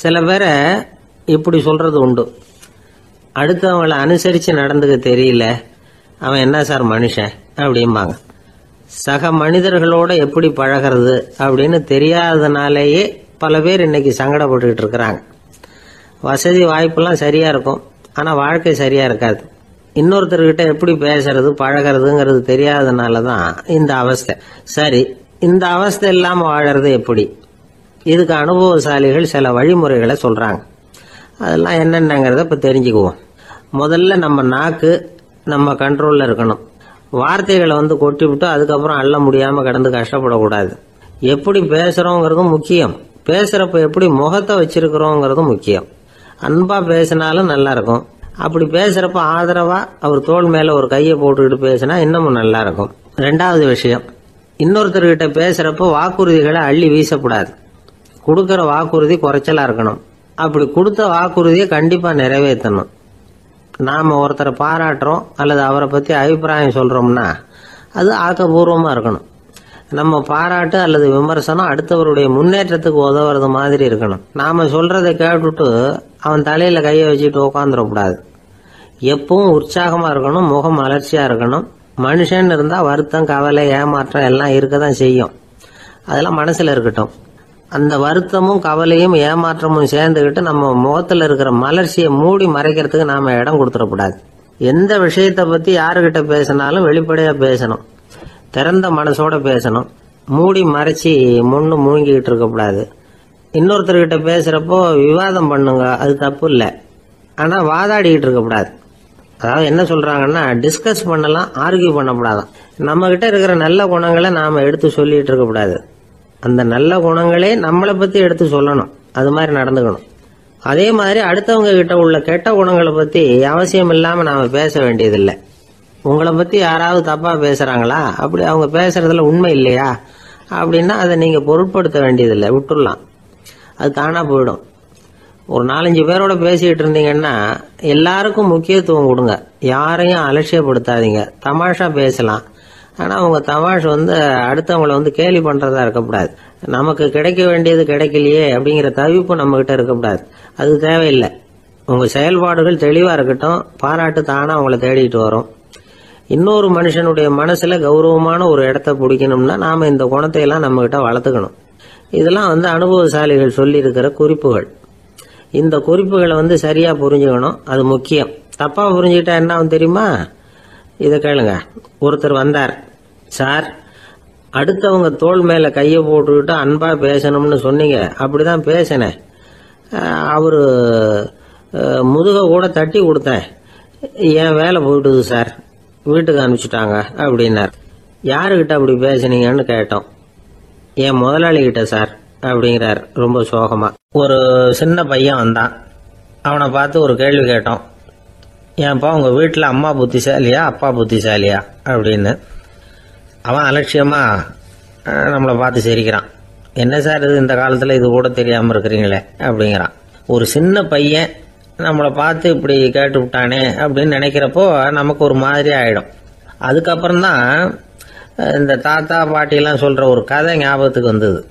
சில பேரை இப்படி சொல்றது உண்டு, அடுத்தவங்களை அனுசரித்து நடந்துக்க தெரியல, அவன் என்ன சார் மனுஷன் அப்படிம்பாங்க. சக மனிதர்களோட எப்படி பழகிறது அப்படின்னு தெரியாததுனாலேயே பல பேர் இன்னைக்கு சங்கடப்பட்டுக்கிட்டு இருக்கிறாங்க. வசதி வாய்ப்பெல்லாம் சரியா இருக்கும், ஆனால் வாழ்க்கை சரியா இருக்காது. இன்னொருத்தர்கிட்ட எப்படி பேசுறது பழகிறதுங்கிறது தெரியாததுனால தான் இந்த அவஸ்தை. சரி, இந்த அவஸ்தை இல்லாமல் வாழறது எப்படி? இதுக்கு அனுபவசாலிகள் சில வழிமுறைகளை சொல்றாங்க. அதெல்லாம் என்னென்னங்கிறத இப்போ தெரிஞ்சுக்குவோம். முதல்ல நம்ம நாக்கு நம்ம கண்ட்ரோலில் இருக்கணும். வார்த்தைகளை கொட்டிவிட்டு அதுக்கப்புறம் அள்ள முடியாமல் கிடந்து கஷ்டப்படக்கூடாது. எப்படி பேசுகிறோங்கிறதும் முக்கியம், பேசுகிறப்ப எப்படி முகத்தை வச்சிருக்கிறோங்கிறதும் முக்கியம். அன்பா பேசினாலும் நல்லா இருக்கும். அப்படி பேசுகிறப்ப ஆதரவா அவர் தோள் மேலே ஒரு கையை போட்டுக்கிட்டு பேசினா இன்னமும் நல்லா இருக்கும். ரெண்டாவது விஷயம், இன்னொருத்தர்கிட்ட பேசுகிறப்ப வாக்குறுதிகளை அள்ளி வீசக்கூடாது. கொடுக்குற வாக்குறுதி குறைச்சலாக இருக்கணும். அப்படி கொடுத்த வாக்குறுதியை கண்டிப்பாக நிறைவேற்றணும். நாம் ஒருத்தரை பாராட்டுறோம் அல்லது அவரை பற்றி அபிப்பிராயம் சொல்கிறோம்னா அது ஆக்கப்பூர்வமாக இருக்கணும். நம்ம பாராட்டு அல்லது விமர்சனம் அடுத்தவருடைய முன்னேற்றத்துக்கு உதவுறது மாதிரி இருக்கணும். நாம் சொல்கிறத கேட்டுட்டு அவன் தலையில் கையை வச்சுட்டு உட்காந்துடக்கூடாது. எப்பவும் உற்சாகமாக இருக்கணும், முகம் அலர்ச்சியாக இருக்கணும். மனுஷன் இருந்தால் வருத்தம், கவலை, ஏமாற்றம் எல்லாம் இருக்க தான் செய்யும். அதெல்லாம் மனசில் இருக்கட்டும். அந்த வருத்தமும் கவலையும் ஏமாற்றமும் சேர்ந்துக்கிட்டு நம்ம முகத்தில் இருக்கிற மலர்ச்சியை மூடி மறைக்கிறதுக்கு நாம் இடம் கொடுத்துடக்கூடாது. எந்த விஷயத்தை பற்றி யாருக்கிட்ட பேசினாலும் வெளிப்படையாக பேசணும், திறந்த மனசோட பேசணும். மூடி மறைச்சி முன்னு முழுங்கிக்கிட்டு இருக்கக்கூடாது. இன்னொருத்தர்கிட்ட பேசுகிறப்போ விவாதம் பண்ணுங்க, அது தப்பு இல்லை. ஆனால் வாதாடிக்கிட்டு இருக்கக்கூடாது. அதாவது என்ன சொல்கிறாங்கன்னா, டிஸ்கஸ் பண்ணலாம், ஆர்கியூ பண்ணக்கூடாதான். நம்மக்கிட்ட இருக்கிற நல்ல குணங்களை நாம் எடுத்து சொல்லிகிட்டு இருக்கக்கூடாது. அந்த நல்ல குணங்களே நம்மளை பற்றி எடுத்து சொல்லணும், அது மாதிரி நடந்துக்கணும். அதே மாதிரி அடுத்தவங்க கிட்ட உள்ள கெட்ட குணங்களை பற்றி அவசியம் இல்லாமல் நாம் பேச வேண்டியதில்லை. உங்களை பற்றி யாராவது தப்பாக பேசுகிறாங்களா, அப்படி அவங்க பேசுறதுல உண்மை இல்லையா அப்படின்னா அதை நீங்கள் பொருட்படுத்த வேண்டியதில்லை, விட்டுடலாம். அது தானாக போயிடும். ஒரு 4-5 பேரோட பேசிக்கிட்டு இருந்தீங்கன்னா எல்லாருக்கும் முக்கியத்துவம் கொடுங்க, யாரையும் அலட்சியப்படுத்தாதீங்க. தமாஷா பேசலாம், ஆனால் அவங்க தமாஷ் அடுத்தவங்களை கேலி பண்ணுறதா இருக்கக்கூடாது. நமக்கு கிடைக்க வேண்டியது கிடைக்கலையே அப்படிங்கிற தவிப்பு நம்மகிட்ட இருக்கக்கூடாது, அது தேவையில்லை. உங்கள் செயல்பாடுகள் தெளிவாக இருக்கட்டும், பாராட்டு தானாக அவங்கள தேடிட்டு வரும். இன்னொரு மனுஷனுடைய மனசில் கௌரவமான ஒரு இடத்த பிடிக்கணும்னா நாம் இந்த குணத்தையெல்லாம் நம்மகிட்ட வளர்த்துக்கணும். இதெல்லாம் அனுபவசாலிகள் சொல்லியிருக்கிற குறிப்புகள். இந்த குறிப்புகளை சரியாக புரிஞ்சுக்கணும், அது முக்கியம். தப்பாக புரிஞ்சுக்கிட்டா என்ன ஆகும் தெரியுமா? இதை கேளுங்க. ஒருத்தர் வந்தார், சார் அடுத்தவங்க தோள் மேலே கையை போட்டுக்கிட்டு அன்பாக பேசணும்னு சொன்னீங்க, அப்படிதான் பேசினேன். அவர் முதுக கூட தட்டி கொடுத்தேன், என் வேலை போயிட்டுது சார், வீட்டுக்கு அனுப்பிச்சிட்டாங்க அப்படின்னார். யாருக்கிட்ட அப்படி பேசுனீங்கன்னு கேட்டோம். என் முதலாளிகிட்ட சார் அப்படிங்கிறார் ரொம்ப சோகமா. ஒரு சின்ன பையன் வந்தான், அவனை பார்த்து ஒரு கேள்வி கேட்டோம். ஏன்ப்பா உங்க வீட்டில் அம்மா புத்திசாலியா அப்பா புத்திசாலியா அப்படின்னு. அவன் அலட்சியமா நம்மளை பார்த்து சிரிக்கிறான். என்ன சார் இது, இந்த காலத்தில் இது கூட தெரியாமல் இருக்கிறீங்களே அப்படிங்கிறான். ஒரு சின்ன பையன் நம்மளை பார்த்து இப்படி கேட்டு விட்டானே அப்படின்னு நினைக்கிறப்போ நமக்கு ஒரு மாதிரி ஆயிடும். அதுக்கப்புறம்தான் இந்த தாத்தா பாட்டிலாம் சொல்ற ஒரு கதை ஞாபகத்துக்கு வந்தது.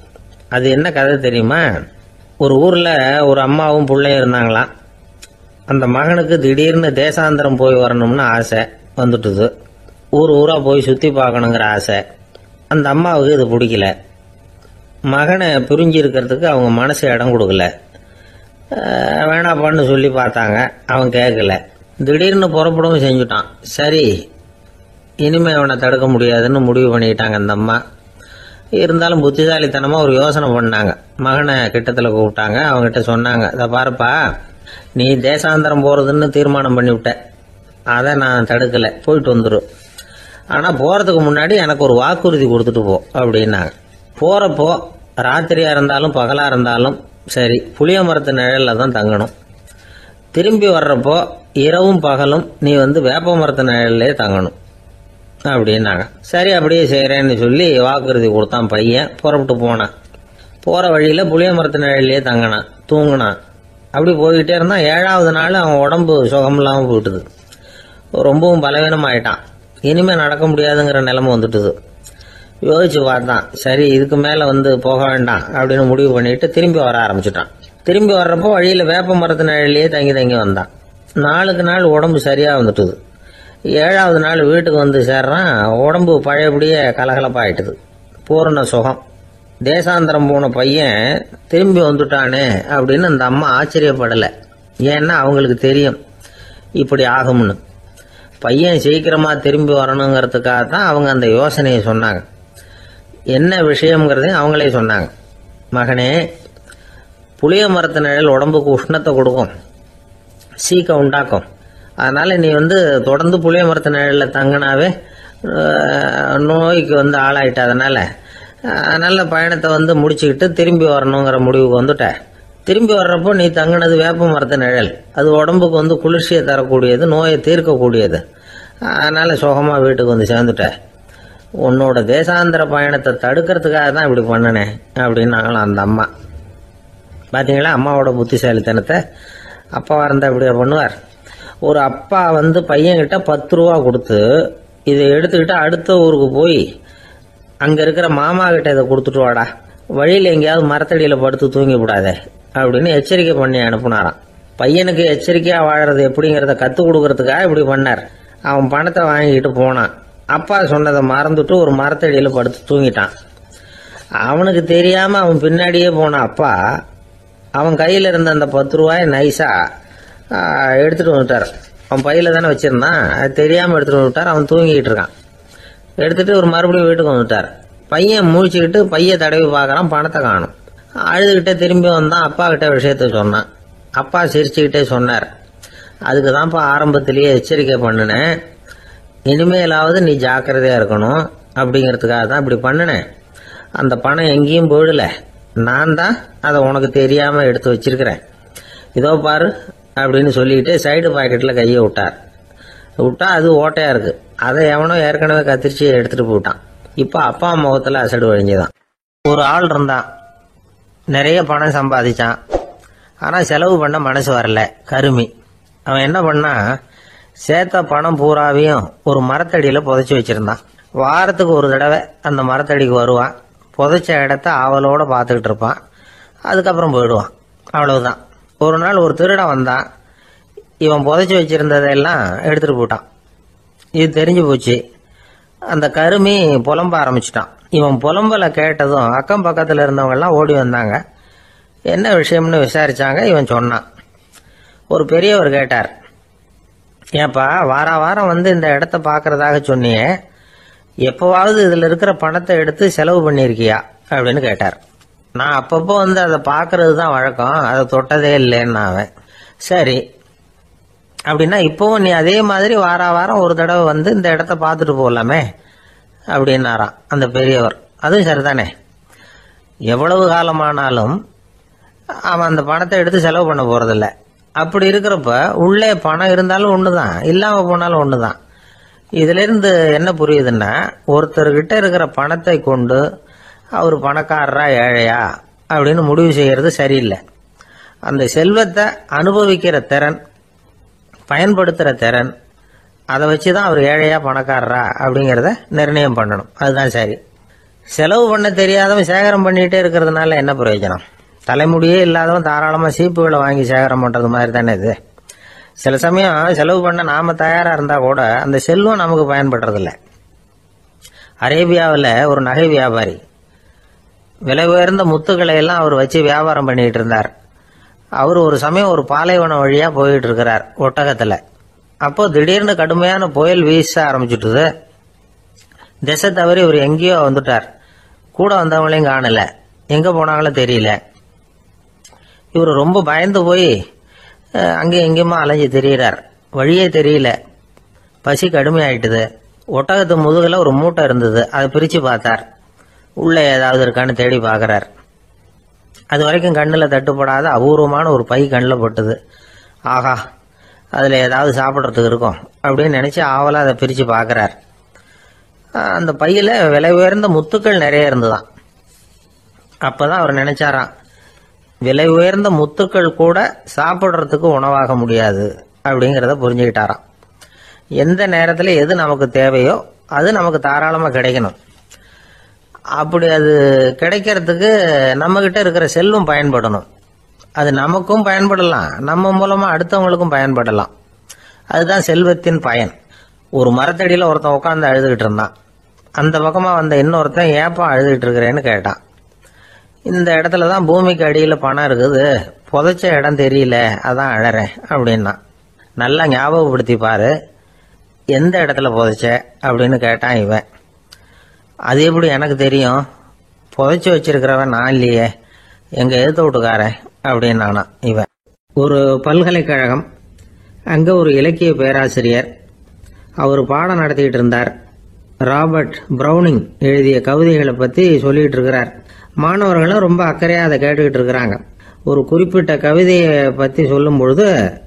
அது என்ன கதை தெரியுமா? ஒரு ஊர்ல ஒரு அம்மாவும் பிள்ளையும் இருந்தாங்களாம். அந்த மகனுக்கு திடீர்னு தேசாந்திரம் போய் வரணும்னு ஆசை வந்துட்டுது. ஊரா போய் சுத்தி பார்க்கணுங்கிற ஆசை. அந்த அம்மாவுக்கு இது பிடிக்கல. மகனை பிரிஞ்சு இருக்கிறதுக்கு அவங்க மனசு இடம் கொடுக்கல. வேணாப்பான்னு சொல்லி பார்த்தாங்க, அவன் கேட்கல. திடீர்னு புறப்படவும் செஞ்சுட்டான். சரி, இனிமே அவனை தடுக்க முடியாதுன்னு முடிவு பண்ணிக்கிட்டாங்க அந்த அம்மா. இருந்தாலும் புத்திசாலித்தனமா ஒரு யோசனை பண்ணாங்க. மகனை கிட்டத்துல கூப்பிட்டாங்க, அவங்ககிட்ட சொன்னாங்க, இதை பாருப்பா, நீ தேசாந்தரம் போறதுன்னு தீர்மானம் பண்ணிவிட்ட, அதை நான் தடுக்கல, போயிட்டு வந்துடும். ஆனா போறதுக்கு முன்னாடி எனக்கு ஒரு வாக்குறுதி கொடுத்துட்டு போ அப்படின்னாங்க. போறப்போ ராத்திரியா இருந்தாலும் பகலா இருந்தாலும் சரி, புளிய மரத்து நிழல்ல தான் தங்கணும். திரும்பி வர்றப்போ இரவும் பகலும் நீ வேப்ப மரத்து நிழல்லே தங்கணும் அப்படின்னாங்க. சரி, அப்படியே செய்யறேன்னு சொல்லி வாக்குறுதி கொடுத்தான் பையன். புறப்பட்டு போனான். போற வழியில புளிய மரத்து நிழல்லே தங்கினான், தூங்கினான். அப்படி போய்கிட்டே இருந்தான். 7வது நாள் அவன் உடம்பு சுகமில்லாம போயிட்டுது. ரொம்பவும் பலவீனமாயிட்டான். இனிமே நடக்க முடியாதுங்கிற நிலைமை வந்துட்டுது. யோசிச்சு பார்த்தான், சரி இதுக்கு மேல போக வேண்டாம் அப்படின்னு முடிவு பண்ணிட்டு திரும்பி வர ஆரம்பிச்சுட்டான். திரும்பி வர்றப்போ வழியில் வேப்ப மரத்து நிழலையே தங்கி தங்கி வந்தான். நாளுக்கு நாள் உடம்பு சரியாக வந்துட்டுது. 7வது நாள் வீட்டுக்கு வந்து சேர்றான். உடம்பு பழையபடியே கலகலப்பாயிட்டுது. பூரண சுகம். தேசாந்திரம் போன பையன் திரும்பி வந்துட்டானே அப்படின்னு அந்த அம்மா ஆச்சரியப்படலை. ஏன்னா அவங்களுக்கு தெரியும் இப்படி ஆகும்னு. பையன் சீக்கிரமாக திரும்பி வரணுங்கிறதுக்காக தான் அவங்க அந்த யோசனையை சொன்னாங்க. என்ன விஷயங்கிறதையும் அவங்களே சொன்னாங்க. மகனே, புளிய மரத்து நிழல் உடம்புக்கு உஷ்ணத்தை கொடுக்கும், சீக்கம் உண்டாக்கும். அதனால் நீ தொடர்ந்து புளிய மரத்து நிழலில் தங்கினாவே நோய்க்கு ஆளாயிட்ட. அதனால் நல்ல பயணத்தை முடிச்சுக்கிட்டு திரும்பி வரணுங்கிற முடிவுக்கு வந்துட்ட. திரும்பி வர்றப்போ நீ தங்கினது வேப்ப மரத்து நிழல். அது உடம்புக்கு குளிர்ச்சியை தரக்கூடியது, நோயை தீர்க்கக்கூடியது. அதனால் சுகமாக வீட்டுக்கு சேர்ந்துட்ட. உன்னோட தேசாந்திர பயணத்தை தடுக்கிறதுக்காக தான் இப்படி பண்ணினேன் அப்படின்னாங்களாம் அந்த அம்மா. பார்த்தீங்களா அம்மாவோட புத்திசாலித்தனத்தை? அப்பாவாக இருந்தால் இப்படியா பண்ணுவார்? ஒரு அப்பா பையன்கிட்ட 10 ரூபா கொடுத்து இதை எடுத்துக்கிட்டு அடுத்த ஊருக்கு போய் அங்கே இருக்கிற மாமா கிட்ட இதை கொடுத்துட்டு வாடா, வழியில் எங்கேயாவது மரத்தடியில் படுத்து தூங்கி விடாதே அப்படின்னு எச்சரிக்கை பண்ணி அனுப்புனாராம். பையனுக்கு எச்சரிக்கையாக வாழறது எப்படிங்கிறத கற்றுக் கொடுக்கறதுக்காக இப்படி பண்ணார். அவன் பணத்தை வாங்கிக்கிட்டு போனான். அப்பா சொன்னதை மறந்துட்டு ஒரு மரத்தடியில் படுத்து தூங்கிட்டான். அவனுக்கு தெரியாமல் அவன் பின்னாடியே போன அப்பா அவன் கையில் இருந்த அந்த 10 ரூபாயை நைஸாக எடுத்துகிட்டு வந்துட்டார். அவன் பையில் தானே வச்சுருந்தான், அது தெரியாமல் எடுத்துகிட்டு வந்துட்டார். அவன் தூங்கிக்கிட்டு இருக்கான். எடுத்துகிட்டு ஒரு மறுபடியும் வீட்டுக்கு வந்துட்டார். பையன் முழிச்சுக்கிட்டு பையை தடவி பார்க்குறான், பணத்தை காணும். அழுதுகிட்டே திரும்பி வந்தான். அப்பா கிட்ட விஷயத்த சொன்னான். அப்பா சிரிச்சுக்கிட்டே சொன்னார், அதுக்கு தான்ப்பா ஆரம்பத்திலேயே எச்சரிக்கை பண்ணினேன், இனிமேலாவது நீ ஜாக்கிரதையாக இருக்கணும் அப்படிங்கிறதுக்காக தான் இப்படி பண்ணினேன். அந்த பணம் எங்கேயும் போயிடல, நான் தான் அதை உனக்கு தெரியாமல் எடுத்து வச்சிருக்கிறேன். இதோ பாரு அப்படின்னு சொல்லிக்கிட்டு சைடு பாக்கெட்டில் கையை விட்டா அது ஓட்டையாக இருக்குது. அதை எவனோ ஏற்கனவே கத்திரிச்சு எடுத்துகிட்டு போயிட்டான். இப்போ அப்பா முகத்தில் அசடு வழிஞ்சுதான். ஒரு ஆள் இருந்தான், நிறைய பணம் சம்பாதிச்சான். ஆனால் செலவு பண்ண மனசு வரல, கருமி. அவன் என்ன பண்ணா, சேர்த்த பணம் பூராவையும் ஒரு மரத்தடியில் புதைச்சி வச்சிருந்தான். வாரத்துக்கு ஒரு தடவை அந்த மரத்தடிக்கு வருவான். புதைச்ச இடத்த ஆவலோடு பார்த்துக்கிட்டு இருப்பான். அதுக்கப்புறம் போயிடுவான். அவ்வளவுதான். ஒரு நாள் ஒரு திருடன் வந்தான். இவன் புதைச்சி வச்சிருந்ததெல்லாம் எடுத்துகிட்டு போட்டான். இது தெரிஞ்சு போச்சு. அந்த கருமி புலம்ப ஆரம்பிச்சிட்டான். இவன் புலம்பலை கேட்டதும் அக்கம் பக்கத்தில் இருந்தவங்கெல்லாம் ஓடி வந்தாங்க. என்ன விஷயம்னு விசாரிச்சாங்க. இவன் சொன்னான். ஒரு பெரியவர் கேட்டார், ஏப்பா வாரம் இந்த இடத்த பார்க்கறதாக சொன்னியே, எப்போவாவது இதில் இருக்கிற பணத்தை எடுத்து செலவு பண்ணியிருக்கியா அப்படின்னு கேட்டார். நான் அப்பப்போ அதை பார்க்கறது தான் வழக்கம், அதை தொட்டதே இல்லைன்னு அவன். சரி அப்படின்னா இப்போவும் நீ அதே மாதிரி வாரம் ஒரு தடவை இந்த இடத்த பார்த்துட்டு போகலாமே அப்படின்னாராம் அந்த பெரியவர். அதுவும் சரிதானே, எவ்வளவு காலமானாலும் அவன் அந்த பணத்தை எடுத்து செலவு பண்ண போறதில்ல. அப்படி இருக்கிறப்ப உள்ளே பணம் இருந்தாலும் ஒன்று தான், இல்லாமல் போனாலும் ஒன்று தான். இதிலிருந்து என்ன புரியுதுன்னா, ஒருத்தர்கிட்ட இருக்கிற பணத்தை கொண்டு அவர் பணக்காரரா ஏழையா அப்படின்னு முடிவு செய்கிறது சரியில்லை. அந்த செல்வத்தை அனுபவிக்கிற திறன், பயன்படுத்துகிற திறன், அதை வச்சு தான் அவர் ஏழையா பணக்காரரா அப்படிங்கிறத நிர்ணயம் பண்ணணும். அதுதான் சரி. செலவு பண்ண தெரியாதவன் சேகரம் பண்ணிகிட்டே இருக்கிறதுனால என்ன பிரயோஜனம்? தலைமுடியே இல்லாதவன் தாராளமாக சீப்புகளை வாங்கி சேகரம் பண்ணுறது மாதிரி தானே இது. சில சமயம் செலவு பண்ண நாம் தயாராக இருந்தால் கூட அந்த செல்வம் நமக்கு பயன்படுறதில்ல. அரேபியாவில் ஒரு நகை வியாபாரி விலை உயர்ந்த முத்துக்களை எல்லாம் அவர் வச்சு வியாபாரம் பண்ணிட்டு இருந்தார். அவர் ஒரு சமயம் ஒரு பாலைவனம் வழியாக போயிட்டு இருக்கிறார் ஒட்டகத்தில். அப்போ திடீர்னு கடுமையான புயல் வீச ஆரம்பிச்சுட்டுது. திசை தவறி இவர் எங்கேயோ வந்துட்டார். கூட வந்தவங்களையும் காணல, எங்கே போனாங்களோ தெரியல. இவர் ரொம்ப பயந்து போய் அங்கேயும் எங்கேயுமா அலைஞ்சு தெரிகிறார். வழியே தெரியல. பசி கடுமையாயிட்டுது. ஒட்டகத்து முதுகில் ஒரு மூட்டை இருந்தது. அதை பிரித்து பார்த்தார். உள்ளே ஏதாவது இருக்கான்னு தேடி பார்க்குறார். அது வரைக்கும் கண்ணில் தட்டுப்படாத அபூர்வமான ஒரு பை கண்ணில் பட்டுது. ஆஹா, அதில் ஏதாவது சாப்பிட்றதுக்கு இருக்கும் அப்படின்னு நினச்சி ஆவலாக அதை பிரித்து பார்க்குறார். அந்த பையில் விலை உயர்ந்த முத்துக்கள் நிறைய இருந்துதான். அப்போ தான் அவர் நினைச்சாராம், விலை உயர்ந்த முத்துக்கள் கூட சாப்பிட்றதுக்கு உணவாக முடியாது அப்படிங்கிறத புரிஞ்சுக்கிட்டாராம். எந்த நேரத்தில் எது நமக்கு தேவையோ அது நமக்கு தாராளமாக கிடைக்கணும். அப்படி அது கிடைக்கிறதுக்கு நம்மகிட்ட இருக்கிற செல்வம் பயன்படணும். அது நமக்கும் பயன்படலாம், நம்ம மூலமா அடுத்தவங்களுக்கும் பயன்படலாம். அதுதான் செல்வத்தின் பயன். ஒரு மரத்தடியில ஒருத்தன் உட்காந்து அழுதுகிட்டு இருந்தான். அந்த பக்கமா வந்த இன்னொருத்தன் ஏப்பா அழுதுகிட்டு இருக்கிறேன்னு கேட்டான். இந்த இடத்துல தான் பூமிக்கு அடியில் பணம் இருக்குது, புதைச்ச இடம் தெரியல, அதான் அழறேன் அப்படின்னா. நல்லா ஞாபகப்படுத்தி பாரு, எந்த இடத்துல புதைச்ச அப்படின்னு கேட்டான் இவன். அது எப்படி எனக்கு தெரியும், புதைச்சி வச்சிருக்கிறவன் நான் இல்லையே, எங்க எதிர்த்து வீட்டுக்காரன் அப்படின்னானா இவன். ஒரு பல்கலைக்கழகம், அங்க ஒரு இலக்கிய பேராசிரியர், அவர் பாடம் நடத்திக்கிட்டு இருந்தார். ராபர்ட் பிரவுனிங் எழுதிய கவிதைகளை பத்தி சொல்லிட்டு இருக்கிறார். மாணவர்களும் ரொம்ப அக்கறையா அதை கேட்டுக்கிட்டு இருக்கிறாங்க. ஒரு குறிப்பிட்ட கவிதையை பத்தி சொல்லும் பொழுது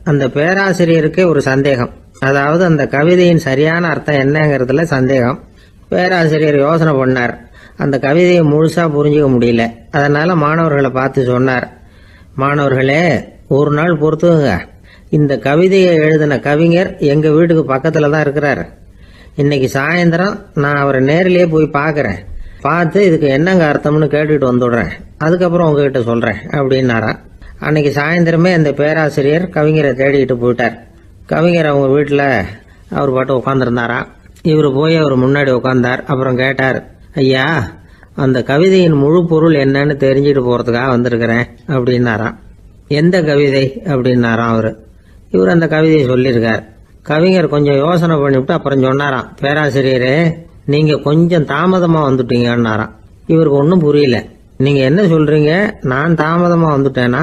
அந்த பேராசிரியருக்கே ஒரு சந்தேகம். அதாவது அந்த கவிதையின் சரியான அர்த்தம் என்னங்கிறதுல சந்தேகம். பேராசிரியர் யோசனை பண்ணார். அந்த கவிதையை முழுசா புரிஞ்சுக்க முடியல. அதனால மாணவர்களை பார்த்து சொன்னார், மாணவர்களே, ஒரு நாள் பொறுத்துங்க, இந்த கவிதையை எழுதின கவிஞர் எங்க வீட்டுக்கு பக்கத்துல தான் இருக்கிறார். இன்னைக்கு சாயந்தரம் நான் அவரை நேரிலேயே போய் பார்க்கறேன். பார்த்து இதுக்கு என்னங்க அர்த்தம்னு கேட்டுட்டு வந்துடுறேன். அதுக்கப்புறம் உங்ககிட்ட சொல்றேன் அப்படின்னாரா. அன்னைக்கு சாயந்தரமே அந்த பேராசிரியர் கவிஞரை தேடிட்டு போயிட்டார். கவிஞர் அவங்க வீட்டுல அவர் பாட்டு உட்காந்துருந்தாரா. இவர் போய் அவர் முன்னாடி உட்கார்ந்தார். அப்புறம் கேட்டார், ஐயா, அந்த கவிதையின் முழு பொருள் என்னன்னு தெரிஞ்சுட்டு போறதுக்காக வந்திருக்கிறேன் அப்படின்னாரா. எந்த கவிதை அப்படின்னாராம் அவரு. இவர் அந்த கவிதையை சொல்லியிருக்கார். கவிஞர் கொஞ்சம் யோசனை பண்ணிவிட்டு அப்புறம் சொன்னாராம், பேராசிரியரே, நீங்க கொஞ்சம் தாமதமா வந்துட்டீங்கன்னாராம். இவருக்கு ஒன்றும் புரியல. நீங்க என்ன சொல்றீங்க, நான் தாமதமா வந்துட்டேன்னா?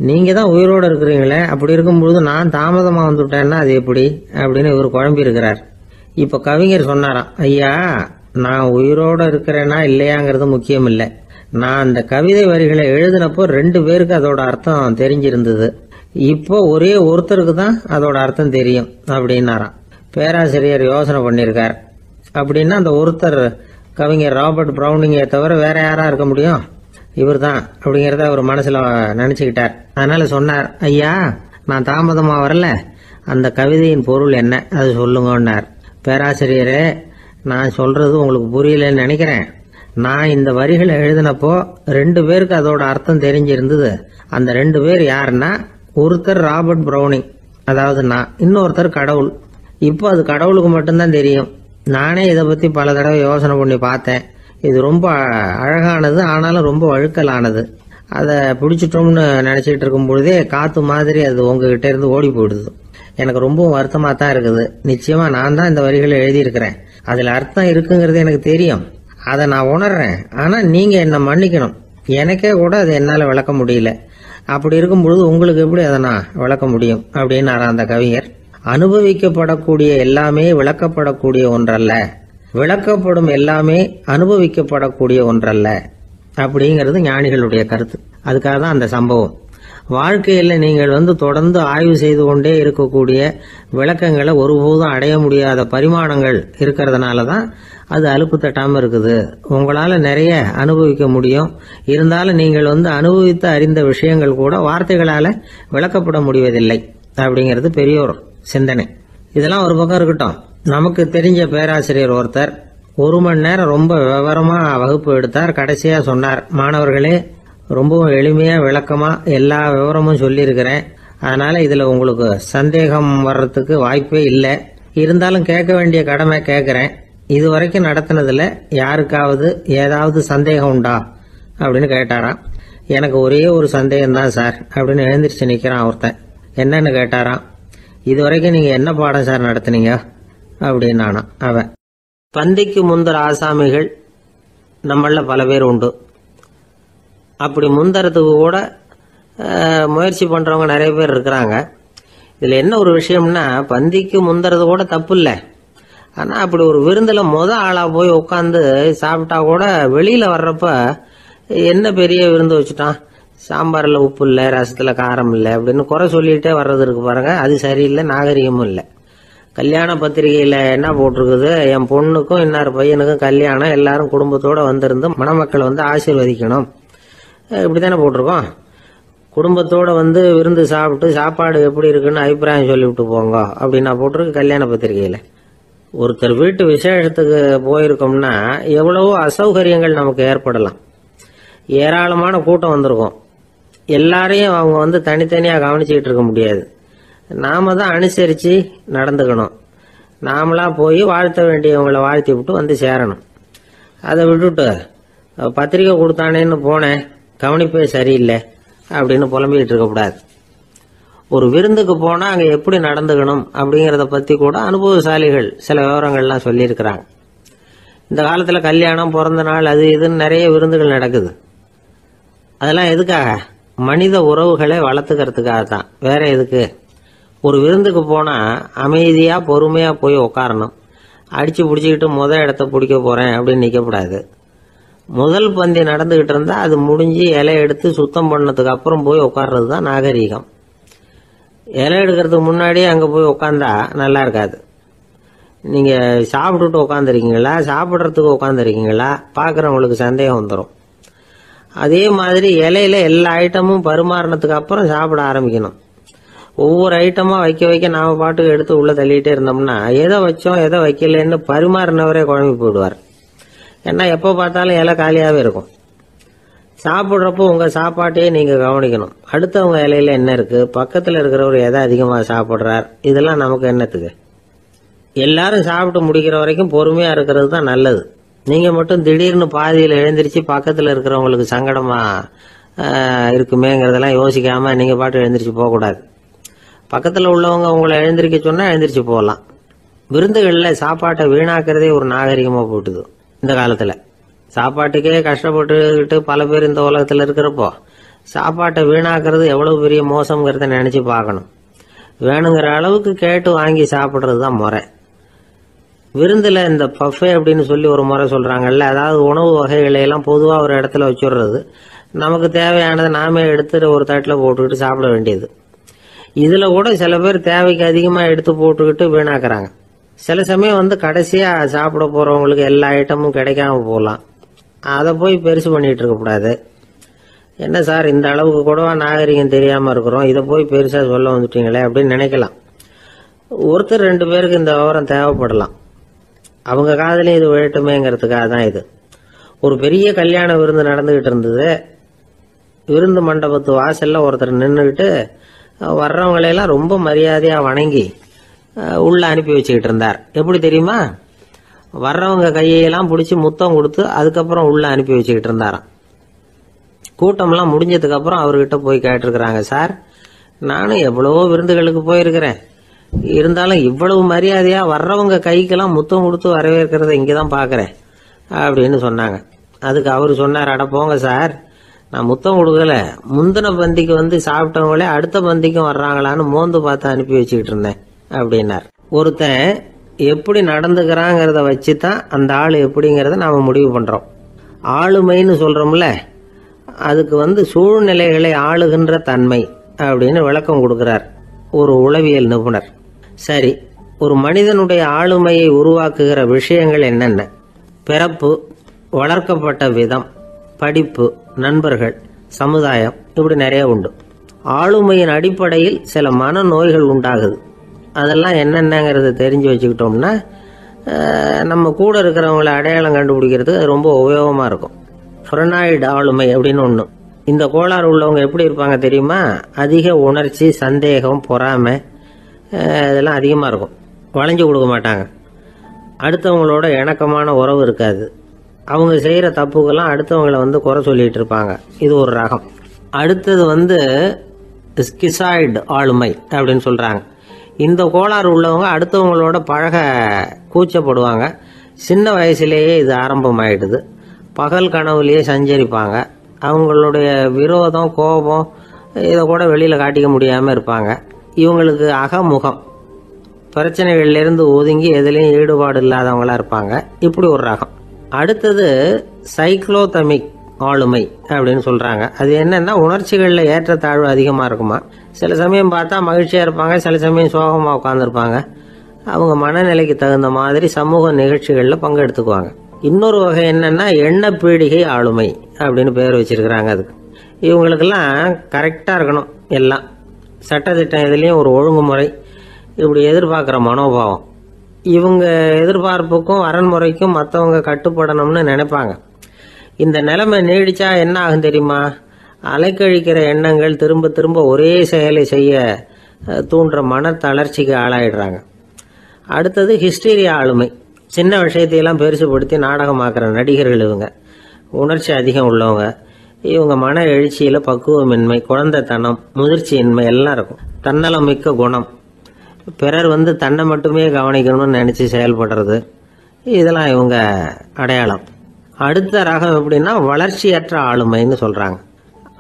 நீங்க தான் உயிரோடு இருக்கிறீங்களே, அப்படி இருக்கும்பொழுது நான் தாமதமா வந்துட்டேன்னா அது எப்படி அப்படின்னு இவர் குழம்பி இருக்கிறார். இப்ப கவிஞர் சொன்னாராம், ஐயா, நான் உயிரோட இருக்கிறேன்னா இல்லையாங்கிறது முக்கியம் இல்லை. நான் அந்த கவிதை வரிகளை எழுதினப்போ 2 பேருக்கு அதோட அர்த்தம் தெரிஞ்சிருந்தது. இப்போ ஒரே ஒருத்தருக்கு தான் அதோட அர்த்தம் தெரியும் அப்படின்னாராம். பேராசிரியர் யோசனை பண்ணியிருக்கார். அப்படின்னா அந்த ஒருத்தர் கவிஞர் ராபர்ட் பிரவுனிங்கை தவிர வேற யாரா இருக்க முடியும்? இவர் தான் அப்படிங்கறத அவர் மனசுல நினைச்சுக்கிட்டார். அதனால சொன்னார், ஐயா, நான் தாமதமா வரல, அந்த கவிதையின் பொருள் என்ன அது சொல்லுங்கன்னார். பேராசிரியரே, நான் சொல்றது உங்களுக்கு புரியலன்னு நினைக்கிறேன். நான் இந்த வரிகளை எழுதினப்போ 2 பேருக்கு அதோட அர்த்தம் தெரிஞ்சிருந்தது. அந்த 2 பேர் யாருன்னா, ஒருத்தர் ராபர்ட் பிரவுனிங், அதாவது நான், இன்னொருத்தர் கடவுள். இப்போ அது கடவுளுக்கு மட்டும்தான் தெரியும். நானே இதை பத்தி பல தடவை யோசனை பண்ணி பார்த்தேன். இது ரொம்ப அழகானது, ஆனாலும் ரொம்ப வழுக்கலானது. அதை பிடிச்சிட்டோம்னு நினைச்சிட்டு இருக்கும் பொழுதே காத்து மாதிரி அது உங்ககிட்ட இருந்து ஓடி போயிடுது. எனக்கு ரொம்பவும் வருத்தமா தான் இருக்குது. நிச்சயமா நான் தான் இந்த வரிகளை எழுதியிருக்கிறேன். அதுல அர்த்தம் இருக்குங்கிறது எனக்கு தெரியும், அதை நான் உணர்றேன். ஆனா நீங்க என்ன மன்னிக்கணும், எனக்கே கூட அதை என்னால விளக்க முடியல. அப்படி இருக்கும் பொழுது உங்களுக்கு எப்படி அதை நான் விளக்க முடியும் அப்படின்னாரா அந்த கவிஞர். அனுபவிக்கப்படக்கூடிய எல்லாமே விளக்கப்படக்கூடிய ஒன்றல்ல, விளக்கப்படும் எல்லாமே அனுபவிக்கப்படக்கூடிய ஒன்றல்ல அப்படிங்கிறது ஞானிகளுடைய கருத்து. அதுக்காக தான் அந்த சம்பவம். வாழ்க்கையில் நீங்கள் தொடர்ந்து ஆய்வு செய்து கொண்டே இருக்கக்கூடிய விளக்கங்களை ஒருபோதும் அடைய முடியாத பரிமாணங்கள் இருக்கிறதுனால தான் அது அலுப்பு தட்டாமல் இருக்குது. உங்களால் நிறைய அனுபவிக்க முடியும், இருந்தாலும் நீங்கள் அனுபவித்து அறிந்த விஷயங்கள் கூட வார்த்தைகளால் விளக்கப்பட முடிவதில்லை அப்படிங்கிறது பெரியோர் சிந்தனை. இதெல்லாம் ஒரு பக்கம் இருக்கட்டும். நமக்கு தெரிஞ்ச பேராசிரியர் ஒருத்தர் 1 மணி நேரம் ரொம்ப விவரமா வகுப்பு எடுத்தார். கடைசியா சொன்னார், மாணவர்களே, ரொம்பவும் எளிமையா விளக்கமா எல்லா விவரமும் சொல்லியிருக்கிறேன். அதனால இதுல உங்களுக்கு சந்தேகம் வர்றதுக்கு வாய்ப்பே இல்லை. இருந்தாலும் கேட்க வேண்டிய கடமை கேட்கிறேன். இதுவரைக்கும் நடத்தினதுல யாருக்காவது ஏதாவது சந்தேகம் உண்டா அப்படின்னு கேட்டாராம். எனக்கு ஒரே ஒரு சந்தேகம் தான் சார் அப்படின்னு எழுந்திரிச்சு நிக்கிறான் ஒருத்தன். என்னன்னு கேட்டாராம். இதுவரைக்கும் நீங்க என்ன பாடம் சார் நடத்தினீங்க அப்படின்னானா அவன். பந்திக்கு முந்தர ஆசாமிகள் நம்மள பல பேர் உண்டு. அப்படி முந்தறதுக்கு கூட முயற்சி பண்றவங்க நிறைய பேர் இருக்கிறாங்க. இதுல என்ன ஒரு விஷயம்னா, பந்திக்கு முந்தறது கூட தப்பு இல்லை. ஆனா அப்படி ஒரு விருந்துல ஆளா போய் உட்காந்து சாப்பிட்டா கூட வெளியில வர்றப்ப என்ன பெரிய விருந்து வச்சுட்டான், சாம்பார்ல உப்பு இல்லை, ரசத்துல காரம் இல்லை அப்படின்னு குறை சொல்லிட்டே வர்றது இருக்கு பாருங்க. அது சரியில்லை, நாகரிகமும் இல்லை. கல்யாண பத்திரிகையில என்ன போட்டிருக்குது, என் பொண்ணுக்கும் இன்னார் பையனுக்கும் கல்யாணம், எல்லாரும் குடும்பத்தோட வந்திருந்து மணமக்கள் ஆசீர்வதிக்கணும், இப்படித்தானே போட்டிருக்கோம். குடும்பத்தோட விருந்து சாப்பிட்டு சாப்பாடு எப்படி இருக்குன்னு அபிப்பிராயம் சொல்லிவிட்டு போங்க அப்படின்னா போட்டிருக்கு கல்யாண பத்திரிகையில. ஒருத்தர் வீட்டு விசேஷத்துக்கு போயிருக்கோம்னா எவ்வளவோ அசௌகரியங்கள் நமக்கு ஏற்படலாம். ஏராளமான கூட்டம் வந்திருக்கும். எல்லாரையும் அவங்க தனித்தனியாக கவனிச்சுக்கிட்டு இருக்க முடியாது. நாம தான் அனுசரித்து நடந்துக்கணும். நாமளா போய் வாழ்த்த வேண்டியவங்களை வாழ்த்தி விட்டு சேரணும். அதை விட்டுட்டு பத்திரிக்கை கொடுத்தானேன்னு போனேன், கவனிப்பே சரியில்லை அப்படின்னு புலம்பிக்கிட்டு இருக்கக்கூடாது. ஒரு விருந்துக்கு போனால் அங்கே எப்படி நடந்துக்கணும் அப்படிங்கிறத பற்றி கூட அனுபவசாலிகள் சில விவரங்கள்லாம் சொல்லியிருக்கிறாங்க. இந்த காலத்தில் கல்யாணம், பிறந்த நாள், அது இதுன்னு நிறைய விருந்துகள் நடக்குது. அதெல்லாம் எதுக்காக? மனித உறவுகளை வளர்த்துக்கிறதுக்காக தான், வேற எதுக்கு? ஒரு விருந்துக்கு போனால் அமைதியாக பொறுமையாக போய் உக்காரணும். அடித்து பிடிச்சிக்கிட்டு இடத்த பிடிக்க போகிறேன் அப்படின்னு நிற்கக்கூடாது. முதல் பந்தி நடந்துக்கிட்டு இருந்தால் அது முடிஞ்சு இலை எடுத்து சுத்தம் பண்ணதுக்கு அப்புறம் போய் உட்கார்றது தான் நாகரீகம். இலை எடுக்கிறதுக்கு முன்னாடியே அங்கே போய் உட்காந்தா நல்லா இருக்காது. நீங்கள் சாப்பிட்டுட்டு உட்காந்துருக்கீங்களா, சாப்பிட்றதுக்கு உட்காந்துருக்கீங்களா, பார்க்குறவங்களுக்கு சந்தேகம் வந்துடும். அதே மாதிரி இலையில எல்லா ஐட்டமும் பரிமாறினதுக்கு அப்புறம் சாப்பிட ஆரம்பிக்கணும். ஒவ்வொரு ஐட்டமாக வைக்க வைக்க நாம் பாட்டுக்கு எடுத்து உள்ளே தள்ளிகிட்டே இருந்தோம்னா எதை வச்சோம் எதை வைக்கலன்னு பரிமாறினவரே குழம்பி போயிடுவார். ஏன்னா எப்போ பார்த்தாலும் இலை காலியாகவே இருக்கும். சாப்பிட்றப்போ உங்கள் சாப்பாட்டையே நீங்கள் கவனிக்கணும். அடுத்தவங்க இலையில என்ன இருக்குது, பக்கத்தில் இருக்கிறவர் எதை அதிகமாக சாப்பிட்றார், இதெல்லாம் நமக்கு என்னத்துக்கு? எல்லாரும் சாப்பிட்டு முடிக்கிற வரைக்கும் பொறுமையாக இருக்கிறது தான் நல்லது. நீங்கள் மட்டும் திடீர்னு பாதியில் எழுந்திரிச்சு பக்கத்தில் இருக்கிறவங்களுக்கு சங்கடமாக இருக்குமேங்கிறதெல்லாம் யோசிக்காமல் நீங்கள் பாட்டு எழுந்திரிச்சு போகக்கூடாது. பக்கத்தில் உள்ளவங்க உங்களை எழுந்திரிக்க சொன்னால் எழுந்திரிச்சு போகலாம். விருந்துகளில் சாப்பாட்டை வீணாக்கிறதே ஒரு நாகரிகமாக போட்டுது இந்த காலத்தில். சாப்பாட்டுக்கே கஷ்டப்பட்டுக்கிட்டு பல பேர் இந்த உலகத்தில் இருக்கிறப்போ சாப்பாட்டை வீணாக்கிறது எவ்வளவு பெரிய மோசங்கிறத நினச்சி பார்க்கணும். வேணுங்கிற அளவுக்கு கேட்டு வாங்கி சாப்பிட்றது தான் முறை. விருந்தில் இந்த பஃபே அப்படின்னு சொல்லி ஒரு முறை சொல்கிறாங்கல்ல, அதாவது உணவு வகைகளையெல்லாம் பொதுவாக ஒரு இடத்துல வச்சுடுறது, நமக்கு தேவையானதை நாமே எடுத்துட்டு ஒரு தட்டில் போட்டுக்கிட்டு சாப்பிட வேண்டியது. இதில் கூட சில பேர் தேவைக்கு அதிகமாக எடுத்து போட்டுக்கிட்டு வீணாக்குறாங்க. சில சமயம் கடைசியாக சாப்பிட போகிறவங்களுக்கு எல்லா ஐட்டமும் கிடைக்காம போகலாம். அதை போய் பெருசு பண்ணிகிட்டு இருக்கக்கூடாது. என்ன சார் இந்த அளவுக்கு கூடவா நாகரிகம் தெரியாமல் இருக்கிறோம், இதை போய் பெருசாக சொல்ல வந்துட்டீங்களே அப்படின்னு நினைக்கலாம். ஒருத்தர் 2 பேருக்கு இந்த விவரம் தேவைப்படலாம். அவங்க காதலையும் இது விழட்டுமேங்கிறதுக்காக தான் இது. ஒரு பெரிய கல்யாண விருந்து நடந்துகிட்டு இருந்தது. விருந்து மண்டபத்து வாசலில் ஒருத்தர் நின்றுக்கிட்டு வர்றவங்களையெல்லாம் ரொம்ப மரியாதையாக வணங்கி உள்ள அனுப்பி வச்சுக்கிட்டு இருந்தார். எப்படி தெரியுமா? வர்றவங்க கையெல்லாம் பிடிச்சி முத்தம் கொடுத்து அதுக்கப்புறம் உள்ள அனுப்பி வச்சுக்கிட்டு இருந்தாராம். கூட்டம்லாம் முடிஞ்சதுக்கு அப்புறம் அவர்கிட்ட போய் கேட்டிருக்கிறாங்க, சார் நானும் எவ்வளவோ விருந்துகளுக்கு போயிருக்கிறேன், இருந்தாலும் இவ்வளவு மரியாதையா வர்றவங்க கைக்கெல்லாம் முத்தம் கொடுத்து வரவேற்கிறத இங்கதான் பாக்குறேன் அப்படின்னு சொன்னாங்க. அதுக்கு அவரு சொன்னார், அட போங்க சார், நான் முத்தம் கொடுக்கல, முந்தின பந்திக்கு சாப்பிட்டவங்களே அடுத்த பந்திக்கும் வர்றாங்களான்னு மோந்து பார்த்து அனுப்பி வச்சுக்கிட்டு இருந்தேன் அப்படின்னார். ஒருத்தன் எப்படி நடந்துக்கிறாங்கிறத வச்சுதான் அந்த ஆள் எப்படிங்கிறத நாம முடிவு பண்றோம். ஆளுமைன்னு சொல்றோம்ல, அதுக்கு சூழ்நிலைகளை ஆளுகின்ற தன்மை அப்படின்னு விளக்கம் கொடுக்கிறார் ஒரு உளவியல் நிபுணர். சரி, ஒரு மனிதனுடைய ஆளுமையை உருவாக்குகிற விஷயங்கள் என்னென்ன? பிறப்பு, வளர்க்கப்பட்ட விதம், படிப்பு, நண்பர்கள், சமுதாயம், இப்படி நிறைய உண்டு. ஆளுமையின் அடிப்படையில் சில மனநோய்கள் உண்டாகுது. அதெல்லாம் என்னென்னங்கிறத தெரிஞ்சு வச்சுக்கிட்டோம்னா நம்ம கூட இருக்கிறவங்களை அடையாளம் கண்டுபிடிக்கிறதுக்கு அது ரொம்ப உபயோகமாக இருக்கும். ஃப்ரெனாய்டு ஆளுமை அப்படின்னு ஒன்று. இந்த கோளாறு உள்ளவங்க எப்படி இருப்பாங்க தெரியுமா? அதிக உணர்ச்சி, சந்தேகம், பொறாமை இதெல்லாம் அதிகமாக இருக்கும். வளைஞ்சு கொடுக்க மாட்டாங்க. அடுத்தவங்களோட இணக்கமான உறவு இருக்காது. அவங்க செய்கிற தப்புக்கெல்லாம் அடுத்தவங்களை குறை சொல்லிட்டு இருப்பாங்க. இது ஒரு ரகம். அடுத்தது ஸ்கிசாய்டு ஆளுமை அப்படின்னு சொல்கிறாங்க. இந்த கோளாறு உள்ளவங்க அடுத்தவங்களோட பழக கூச்சப்படுவாங்க. சின்ன வயசுலேயே இது ஆரம்பமாயிடுது. பகல் கனவுலேயே சஞ்சரிப்பாங்க. அவங்களுடைய விரோதம், கோபம் இதை கூட வெளியில் காட்டிக்க முடியாமல் இருப்பாங்க. இவங்களுக்கு அகமுகம், பிரச்சனைகள்லேருந்து ஒதுங்கி எதுலேயும் ஈடுபாடு இல்லாதவங்களா இருப்பாங்க. இப்படி ஒரு ரகம். அடுத்தது சைக்ளோதமிக் ஆளுமை அப்படின்னு சொல்கிறாங்க. அது என்னன்னா, உணர்ச்சிகளில் ஏற்றத்தாழ்வு அதிகமாக இருக்குமா. சில சமயம் பார்த்தா மகிழ்ச்சியாக இருப்பாங்க, சில சமயம் சோகமாக உட்காந்துருப்பாங்க. அவங்க மனநிலைக்கு தகுந்த மாதிரி சமூக நிகழ்ச்சிகளில் பங்கெடுத்துக்குவாங்க. இன்னொரு வகை என்னன்னா, எண்ண பீடிகை ஆளுமை அப்படின்னு பேர் வச்சிருக்கிறாங்க. அதுக்கு இவங்களுக்கெல்லாம் கரெக்டாக இருக்கணும், எல்லாம் சட்டத்திட்டம், எதுலேயும் ஒரு ஒழுங்குமுறை, இப்படி எதிர்பார்க்குற மனோபாவம். இவங்க எதிர்பார்ப்புக்கும் வரன்முறைக்கும் மற்றவங்க கட்டுப்படணும்னு நினைப்பாங்க. இந்த நிலைமை நீடிச்சா என்ன ஆகும் தெரியுமா? அலைக்கழிக்கிற எண்ணங்கள் திரும்ப திரும்ப ஒரே செயலை செய்ய தூண்டுற மன தளர்ச்சிக்கு ஆளாயிடுறாங்க. அடுத்தது ஹிஸ்டீரியா ஆளுமை. சின்ன விஷயத்தையெல்லாம் பெருசுபடுத்தி நாடகமாக்குற நடிகர்கள் இவங்க. உணர்ச்சி அதிகம் உள்ளவங்க. இவங்க மன எழுச்சியில் பக்குவமின்மை, குழந்தைத்தனம், முதிர்ச்சியின்மை எல்லாம் இருக்கும். தன்னலம் மிக்க குணம். பிறர் தன்னை மட்டுமே கவனிக்கணும்னு நினச்சி செயல்படுறது, இதெல்லாம் இவங்க அடையாளம். அடுத்த ரகம் எப்படின்னா வளர்ச்சியற்ற ஆளுமைன்னு சொல்கிறாங்க.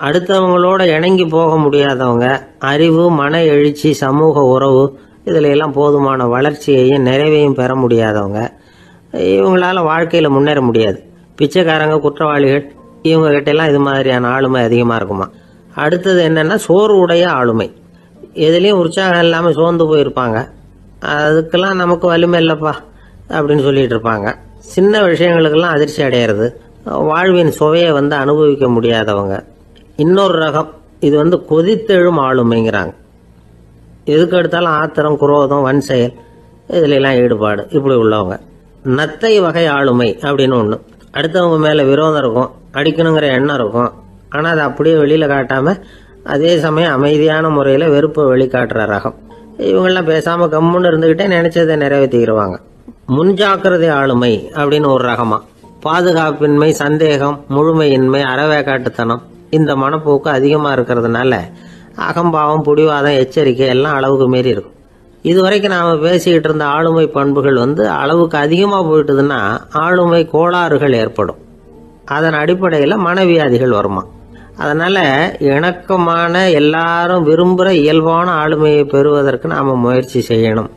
அடுத்தவங்களோட இணங்கி போக முடியாதவங்க, அறிவு, மன எழுச்சி, சமூக உறவு இதில் எல்லாம் போதுமான வளர்ச்சியையும் நிறைவையும் பெற முடியாதவங்க. இவங்களால வாழ்க்கையில் முன்னேற முடியாது. பிச்சைக்காரங்க, குற்றவாளிகள் இவங்க கிட்டெல்லாம் இது மாதிரியான ஆளுமை அதிகமாக இருக்குமா. அடுத்தது என்னென்னா சோர்வுடைய ஆளுமை. எதுலேயும் உற்சாகம் இல்லாமல் சோர்ந்து போயிருப்பாங்க. அதுக்கெல்லாம் நமக்கு வலிமை இல்லைப்பா அப்படின்னு சொல்லிட்டு இருப்பாங்க. சின்ன விஷயங்களுக்கெல்லாம் அதிர்ச்சி அடையிறது, வாழ்வின் சுவையை அனுபவிக்க முடியாதவங்க. இன்னொரு ரகம் இது கொதித்தெழும் ஆளுமைங்கிறாங்க. எதுக்கு எடுத்தாலும் ஆத்திரம், குரோதம், வன் செயல் இதுலாம் ஈடுபாடு இப்படி உள்ளவங்க. நத்தை வகை ஆளுமை அப்படின்னு ஒன்று. அடுத்தவங்க மேலே விரோதம் இருக்கும், அடிக்கணுங்கிற எண்ணம் இருக்கும். ஆனால் அதை அப்படியே வெளியில் காட்டாமல் அதே சமயம் அமைதியான முறையில் வெறுப்பை வெளிக்காட்டுற ரகம். இவங்கெல்லாம் பேசாமல் கம்முன்னு இருந்துக்கிட்டே நினைச்சதை நிறைவேற்றிக்கிடுவாங்க. முன்ஜாக்கிரதை ஆளுமை அப்படின்னு ஒரு ரகமா. பாதுகாப்பின்மை, சந்தேகம், முழுமையின்மை, அறவேக்காட்டுத்தனம் இந்த மனப்போக்கு அதிகமாக இருக்கிறதுனால அகம்பாவம், புடிவாதம், எச்சரிக்கை எல்லாம் அளவுக்கு மீறி இருக்கும். இதுவரைக்கும் நாம் பேசிக்கிட்டு இருந்த ஆளுமை பண்புகள் அளவுக்கு அதிகமாக போயிட்டுதுன்னா ஆளுமை கோளாறுகள் ஏற்படும். அதன் அடிப்படையில் மனவியாதிகள் வருமா. அதனால இணக்கமான, எல்லாரும் விரும்புகிற இயல்பான ஆளுமையை பெறுவதற்கு நாம் முயற்சி செய்யணும்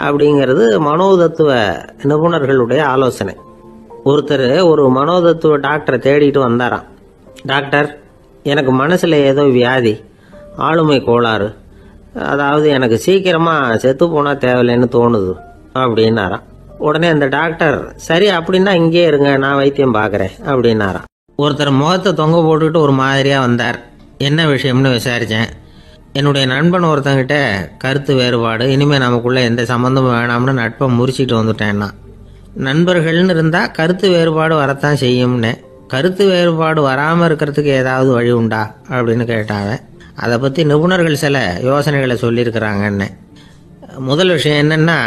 அப்படிங்கிறது மனோதத்துவ நிபுணர்களுடைய ஆலோசனை. ஒருத்தர் ஒரு மனோதத்துவ டாக்டரை தேடிட்டு வந்தாராம். டாக்டர், எனக்கு மனசில் ஏதோ வியாதி, ஆளுமை கோளாறு, அதாவது எனக்கு சீக்கிரமாக செத்து போனால் தேவையில்லைன்னு தோணுது அப்படின்னாராம். உடனே அந்த டாக்டர், சரி அப்படின்னா இங்கே இருங்க, நான் வைத்தியம் பார்க்குறேன் அப்படின்னாராம். ஒருத்தர் முகத்தை தொங்க போட்டுக்கிட்டு ஒரு மாதிரியாக வந்தார். என்ன விஷயம்னு விசாரித்தேன். என்னுடைய நண்பன் ஒருத்தங்கிட்ட கருத்து வேறுபாடு, இனிமேல் நமக்குள்ளே எந்த சம்மந்தமும் வேணாம்னு நட்பை முறிச்சிட்டு வந்துட்டேன்னா. நண்பர்கள்னு இருந்தால் கருத்து வேறுபாடு வரத்தான் செய்யும்னு. கருத்து வேறுபாடு வராமல் இருக்கிறதுக்கு ஏதாவது வழி உண்டா அப்படின்னு கேட்டாங்க. அதை பற்றி நிபுணர்கள் சில யோசனைகளை சொல்லியிருக்கிறாங்கன்னு. முதல் விஷயம் என்னென்னா,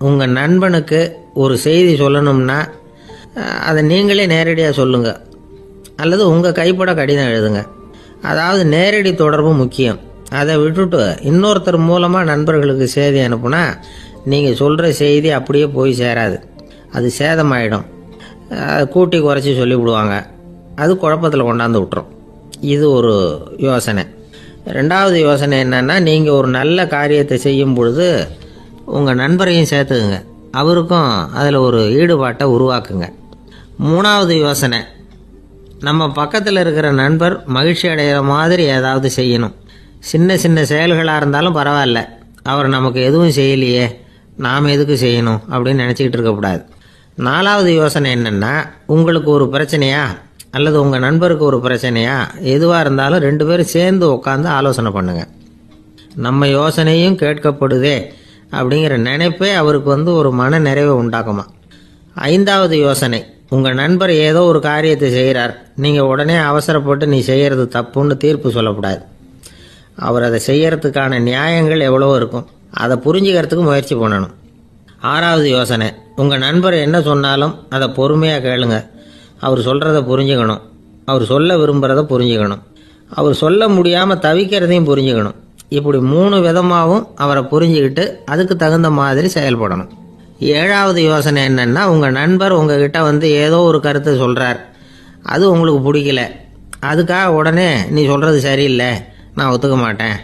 உங்கள் நண்பனுக்கு ஒரு செய்தி சொல்லணும்னா அதை நீங்களே நேரடியாக சொல்லுங்கள், அல்லது உங்கள் கைப்பட கடிதம் எழுதுங்க. அதாவது நேரடி தொடர்பு முக்கியம். அதை விட்டுட்டு இன்னொருத்தர் மூலமாக நண்பர்களுக்கு செய்தி அனுப்புனா நீங்கள் சொல்கிற செய்தி அப்படியே போய் சேராது, அது சேதமாயிடும். கூட்டி குறைச்சி சொல்லிவிடுவாங்க, அது குழப்பத்தில் கொண்டாந்து விட்டுரும். இது ஒரு யோசனை. ரெண்டாவது யோசனை என்னன்னா, நீங்கள் ஒரு நல்ல காரியத்தை செய்யும் பொழுது உங்கள் நண்பரையும் சேர்த்துக்குங்க, அவருக்கும் அதில் ஒரு ஈடுபாட்டை உருவாக்குங்க. மூணாவது யோசனை, நம்ம பக்கத்தில் இருக்கிற நண்பர் மகிழ்ச்சி அடைகிற மாதிரி ஏதாவது செய்யணும். சின்ன சின்ன செயல்களாக இருந்தாலும் பரவாயில்ல, அவர் நமக்கு எதுவும் செய்யலையே, நாம் எதுக்கு செய்யணும் அப்படின்னு நினச்சிக்கிட்டு இருக்கக்கூடாது. நாலாவது யோசனை என்னென்னா, உங்களுக்கு ஒரு பிரச்சனையா அல்லது உங்கள் நண்பருக்கு ஒரு பிரச்சனையா, எதுவாக இருந்தாலும் 2 பேரும் சேர்ந்து உட்காந்து ஆலோசனை பண்ணுங்கள். நம்ம யோசனையும் கேட்கப்படுதே அப்படிங்கிற நினைப்பே அவருக்கு ஒரு மன நிறைவை உண்டாக்குமா. 5வது யோசனை, உங்கள் நண்பர் ஏதோ ஒரு காரியத்தை செய்கிறார், நீங்கள் உடனே அவசரப்பட்டு நீ செய்கிறது தப்புன்னு தீர்ப்பு சொல்லக்கூடாது. அவர் அதை செய்யறதுக்கான நியாயங்கள் எவ்வளோ இருக்கும், அதை புரிஞ்சுக்கிறதுக்கு முயற்சி பண்ணணும். 6வது யோசனை, உங்கள் நண்பர் என்ன சொன்னாலும் அதை பொறுமையாக கேளுங்க. அவர் சொல்கிறத புரிஞ்சுக்கணும், அவர் சொல்ல விரும்புகிறத புரிஞ்சுக்கணும், அவர் சொல்ல முடியாமல் தவிக்கிறதையும் புரிஞ்சுக்கணும். இப்படி 3 விதமாகவும் அவரை புரிஞ்சுக்கிட்டு அதுக்கு தகுந்த மாதிரி செயல்படணும். 7வது யோசனை என்னென்னா, உங்கள் நண்பர் உங்ககிட்ட ஏதோ ஒரு கருத்தை சொல்கிறார், அது உங்களுக்கு பிடிக்கல, அதுக்காக உடனே நீ சொல்கிறது சரியில்லை, நான் ஒத்துக்க மாட்டேன்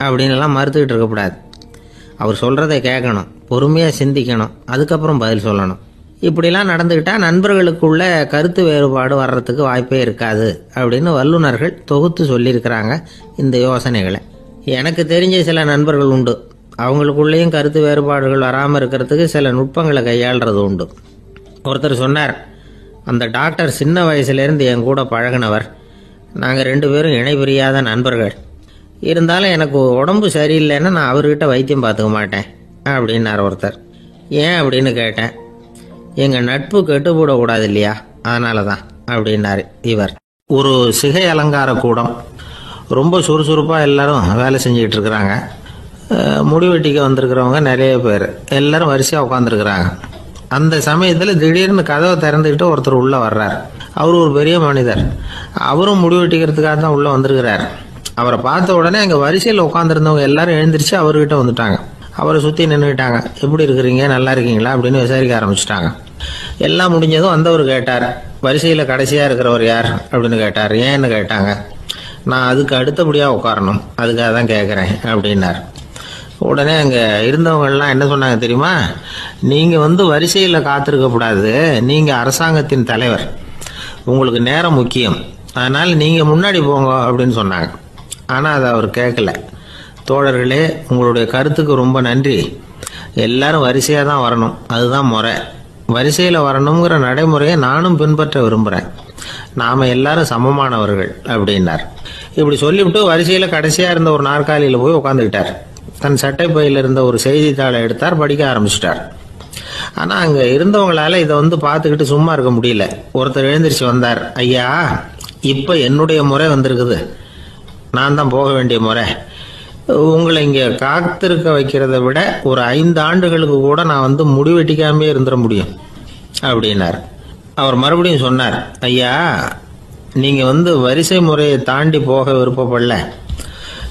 அப்படின்லாம் மறுத்துக்கிட்டு இருக்கக்கூடாது. அவர் சொல்கிறத கேட்கணும், பொறுமையாக சிந்திக்கணும், அதுக்கப்புறம் பதில் சொல்லணும். இப்படிலாம் நடந்துக்கிட்டால் நண்பர்களுக்குள்ள கருத்து வேறுபாடு வர்றதுக்கு வாய்ப்பே இருக்காது அப்படின்னு வல்லுநர்கள் தொகுத்து சொல்லியிருக்கிறாங்க இந்த யோசனைகளை. எனக்கு தெரிஞ்ச சில நண்பர்கள் உண்டு, அவங்களுக்குள்ளேயும் கருத்து வேறுபாடுகள் வராமல் இருக்கிறதுக்கு சில நுட்பங்களை கையாளுறது உண்டு. ஒருத்தர் சொன்னார், அந்த டாக்டர் சின்ன வயசுலேருந்து என் கூட பழகினவர், நாங்கள் 2 பேரும் இணை பிரியாத நண்பர்கள். இருந்தாலும் எனக்கு உடம்பு சரியில்லைன்னா நான் அவர்கிட்ட வைத்தியம் பார்த்துக்க மாட்டேன் அப்படின்னார் ஒருத்தர். ஏன் அப்படின்னு கேட்டேன். எங்கள் நட்பு கெட்டுப்படக்கூடாது இல்லையா, அதனால தான் அப்படின்னாரு இவர். ஒரு சிகை அலங்கார கூடம் ரொம்ப சுறுசுறுப்பாக எல்லாரும் வேலை செஞ்சுக்கிட்டு இருக்கிறாங்க. முடிவெட்டிக்க வந்திருக்கிறவங்க நிறைய பேர் எல்லாரும் வரிசையாக உட்காந்துருக்குறாங்க. அந்த சமயத்தில் திடீர்னு கதவை திறந்துக்கிட்டு ஒருத்தர் உள்ளே வர்றார். அவர் ஒரு பெரிய மனிதர். அவரும் முடிவெட்டிக்கிறதுக்காக தான் உள்ளே வந்திருக்கிறார். அவரை பார்த்த உடனே அங்கே வரிசையில் உட்காந்துருந்தவங்க எல்லாரும் எழுந்திரிச்சு அவர்கிட்ட வந்துட்டாங்க. அவரை சுற்றி நின்றுக்கிட்டாங்க. எப்படி இருக்கிறீங்க, நல்லா இருக்கீங்களா அப்படின்னு விசாரிக்க ஆரம்பிச்சிட்டாங்க. எல்லாம் முடிஞ்சதும் வந்தவர் கேட்டார், வரிசையில் கடைசியாக இருக்கிறவர் யார் அப்படின்னு கேட்டார். ஏன்னு கேட்டாங்க. நான் அதுக்கு அடுத்தபடியாக உட்காரணும், அதுக்காக தான் கேட்குறேன் அப்படின்னார். உடனே அங்கே இருந்தவங்கெல்லாம் என்ன சொன்னாங்க தெரியுமா? நீங்கள் வரிசையில் காத்திருக்கக்கூடாது, நீங்கள் அரசாங்கத்தின் தலைவர், உங்களுக்கு நேரம் முக்கியம், அதனால் நீங்கள் முன்னாடி போங்க அப்படின்னு சொன்னாங்க. ஆனால் அதை அவர் கேட்கல. தோழர்களே, உங்களுடைய கருத்துக்கு ரொம்ப நன்றி. எல்லாரும் வரிசையாக தான் வரணும், அதுதான் முறை. வரிசையில் வரணுங்கிற நடைமுறையை நானும் பின்பற்ற விரும்புகிறேன். நாம் எல்லாரும் சமமானவர்கள் அப்படின்னார். இப்படி சொல்லிவிட்டு வரிசையில் கடைசியாக இருந்த ஒரு நாற்காலியில் போய் உட்காந்துக்கிட்டார். தன் சட்டை பையில் இருந்த ஒரு செய்தித்தாளை எடுத்தார், படிக்க ஆரம்பிச்சிட்டார். ஆனால் அங்கே இருந்தவங்களால இதை பார்த்துக்கிட்டு சும்மா இருக்க முடியல. ஒருத்தர் எழுந்திரிச்சு வந்தார். ஐயா, இப்போ என்னுடைய முறை வந்திருக்குது, நான் தான் போக வேண்டிய முறை. உங்களை இங்கே காத்திருக்க வைக்கிறத விட ஒரு 5 ஆண்டுகளுக்கு கூட நான் முடிவெட்டிக்காமே இருந்துட முடியும் அப்படின்னார். அவர் மறுபடியும் சொன்னார், ஐயா, நீங்கள் வரிசை முறையை தாண்டி போக விருப்பப்படல,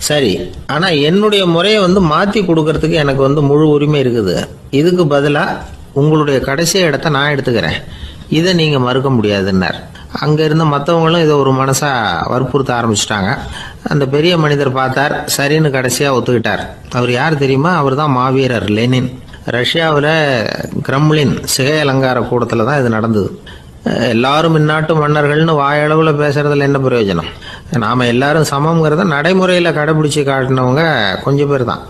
சரி, ஆனால் என்னுடைய முறையை மாற்றி கொடுக்கறதுக்கு எனக்கு முழு உரிமை இருக்குது. இதுக்கு பதிலாக உங்களுடைய கடைசி இடத்த நான் எடுத்துக்கிறேன், இதை நீங்கள் மறுக்க முடியாதுன்னார். அங்கே இருந்த மற்றவங்களும் இதை ஒரு மனசாக வற்புறுத்த ஆரம்பிச்சிட்டாங்க. அந்த பெரிய மனிதர் பார்த்தார், சரின்னு கடைசியாக ஒத்துக்கிட்டார். அவர் யார் தெரியுமா? அவர் தான் மாவீரர் லெனின். ரஷ்யாவில் கிரெம்ளின் சிகை அலங்கார கூடத்தில் தான் இது நடந்தது. எல்லாரும் இந்நாட்டு மன்னர்கள்னு வாயளவில் பேசுறதுல என்ன பிரயோஜனம்? நாம் எல்லாரும் சமங்கிறத நடைமுறையில் கடைபிடிச்சி காட்டினவங்க கொஞ்சம் பேர் தான்.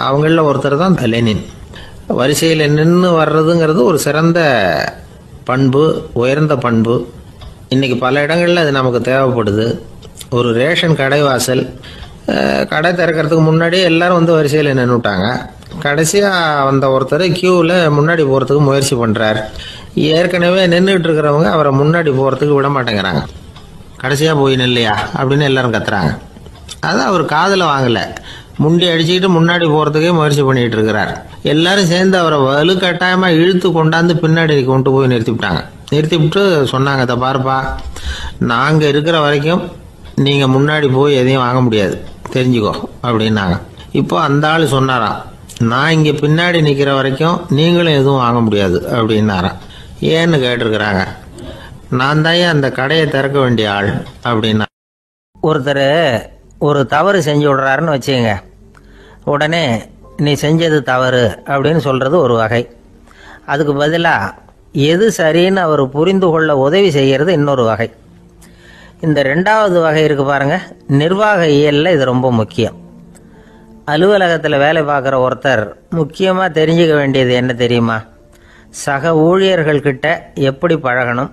அவங்களில் ஒருத்தர் தான் லெனின். வரிசையில் நின்று வர்றதுங்கிறது ஒரு சிறந்த பண்பு, உயர்ந்த பண்பு. இன்னைக்கு பல இடங்களில் அது நமக்கு தேவைப்படுது. ஒரு ரேஷன் கடை வாசல், கடை திறக்கிறதுக்கு முன்னாடி எல்லாரும் வரிசையில் நின்றுட்டாங்க. கடைசியாக வந்த ஒருத்தர் கியூவில் முன்னாடி போகிறதுக்கு முயற்சி பண்ணுறார். ஏற்கனவே நின்றுட்டு இருக்கிறவங்க அவரை முன்னாடி போகிறதுக்கு விட மாட்டேங்கிறாங்க. கடைசியாக போய் நில்லையா அப்படின்னு எல்லாரும் கத்துறாங்க. அதான் அவர் காதில் வாங்கலை, முண்டி அடிச்சுக்கிட்டு முன்னாடி போகிறதுக்கே முயற்சி பண்ணிகிட்டு இருக்கிறார். எல்லாரும் சேர்ந்து அவரை வலுக்கட்டாயமாக இழுத்து கொண்டாந்து பின்னாடி கொண்டு போய் நிறுத்திவிட்டாங்க. நிறுத்திவிட்டு சொன்னாங்க, இதை பாருப்பா, நாங்கள் இருக்கிற வரைக்கும் நீங்கள் முன்னாடி போய் எதையும் வாங்க முடியாது, தெரிஞ்சுக்கோ அப்படின்னாங்க. இப்போ அந்த ஆள் சொன்னாராம், நான் இங்கே பின்னாடி நிற்கிற வரைக்கும் நீங்களும் எதுவும் வாங்க முடியாது அப்படின்னாராம். ஏன்னு கேட்டிருக்கிறாங்க. நான் தான் அந்த கடையை திறக்க வேண்டிய ஆள் அப்படின்னா. ஒருத்தர் ஒரு தவறு செஞ்சு விடுறாருன்னு வச்சுக்கோங்க. உடனே நீ செஞ்சது தவறு அப்படின்னு சொல்கிறது ஒரு வகை. அதுக்கு பதிலாக எது சரின்னு அவர் புரிந்து கொள்ள உதவி செய்கிறது இன்னொரு வகை. இந்த 2வது வகை இருக்கு பாருங்க, நிர்வாக இயலில் இது ரொம்ப முக்கியம். அலுவலகத்தில் வேலை பார்க்குற ஒருத்தர் முக்கியமாக தெரிஞ்சுக்க வேண்டியது என்ன தெரியுமா? சக ஊழியர்கள்கிட்ட எப்படி பழகணும்,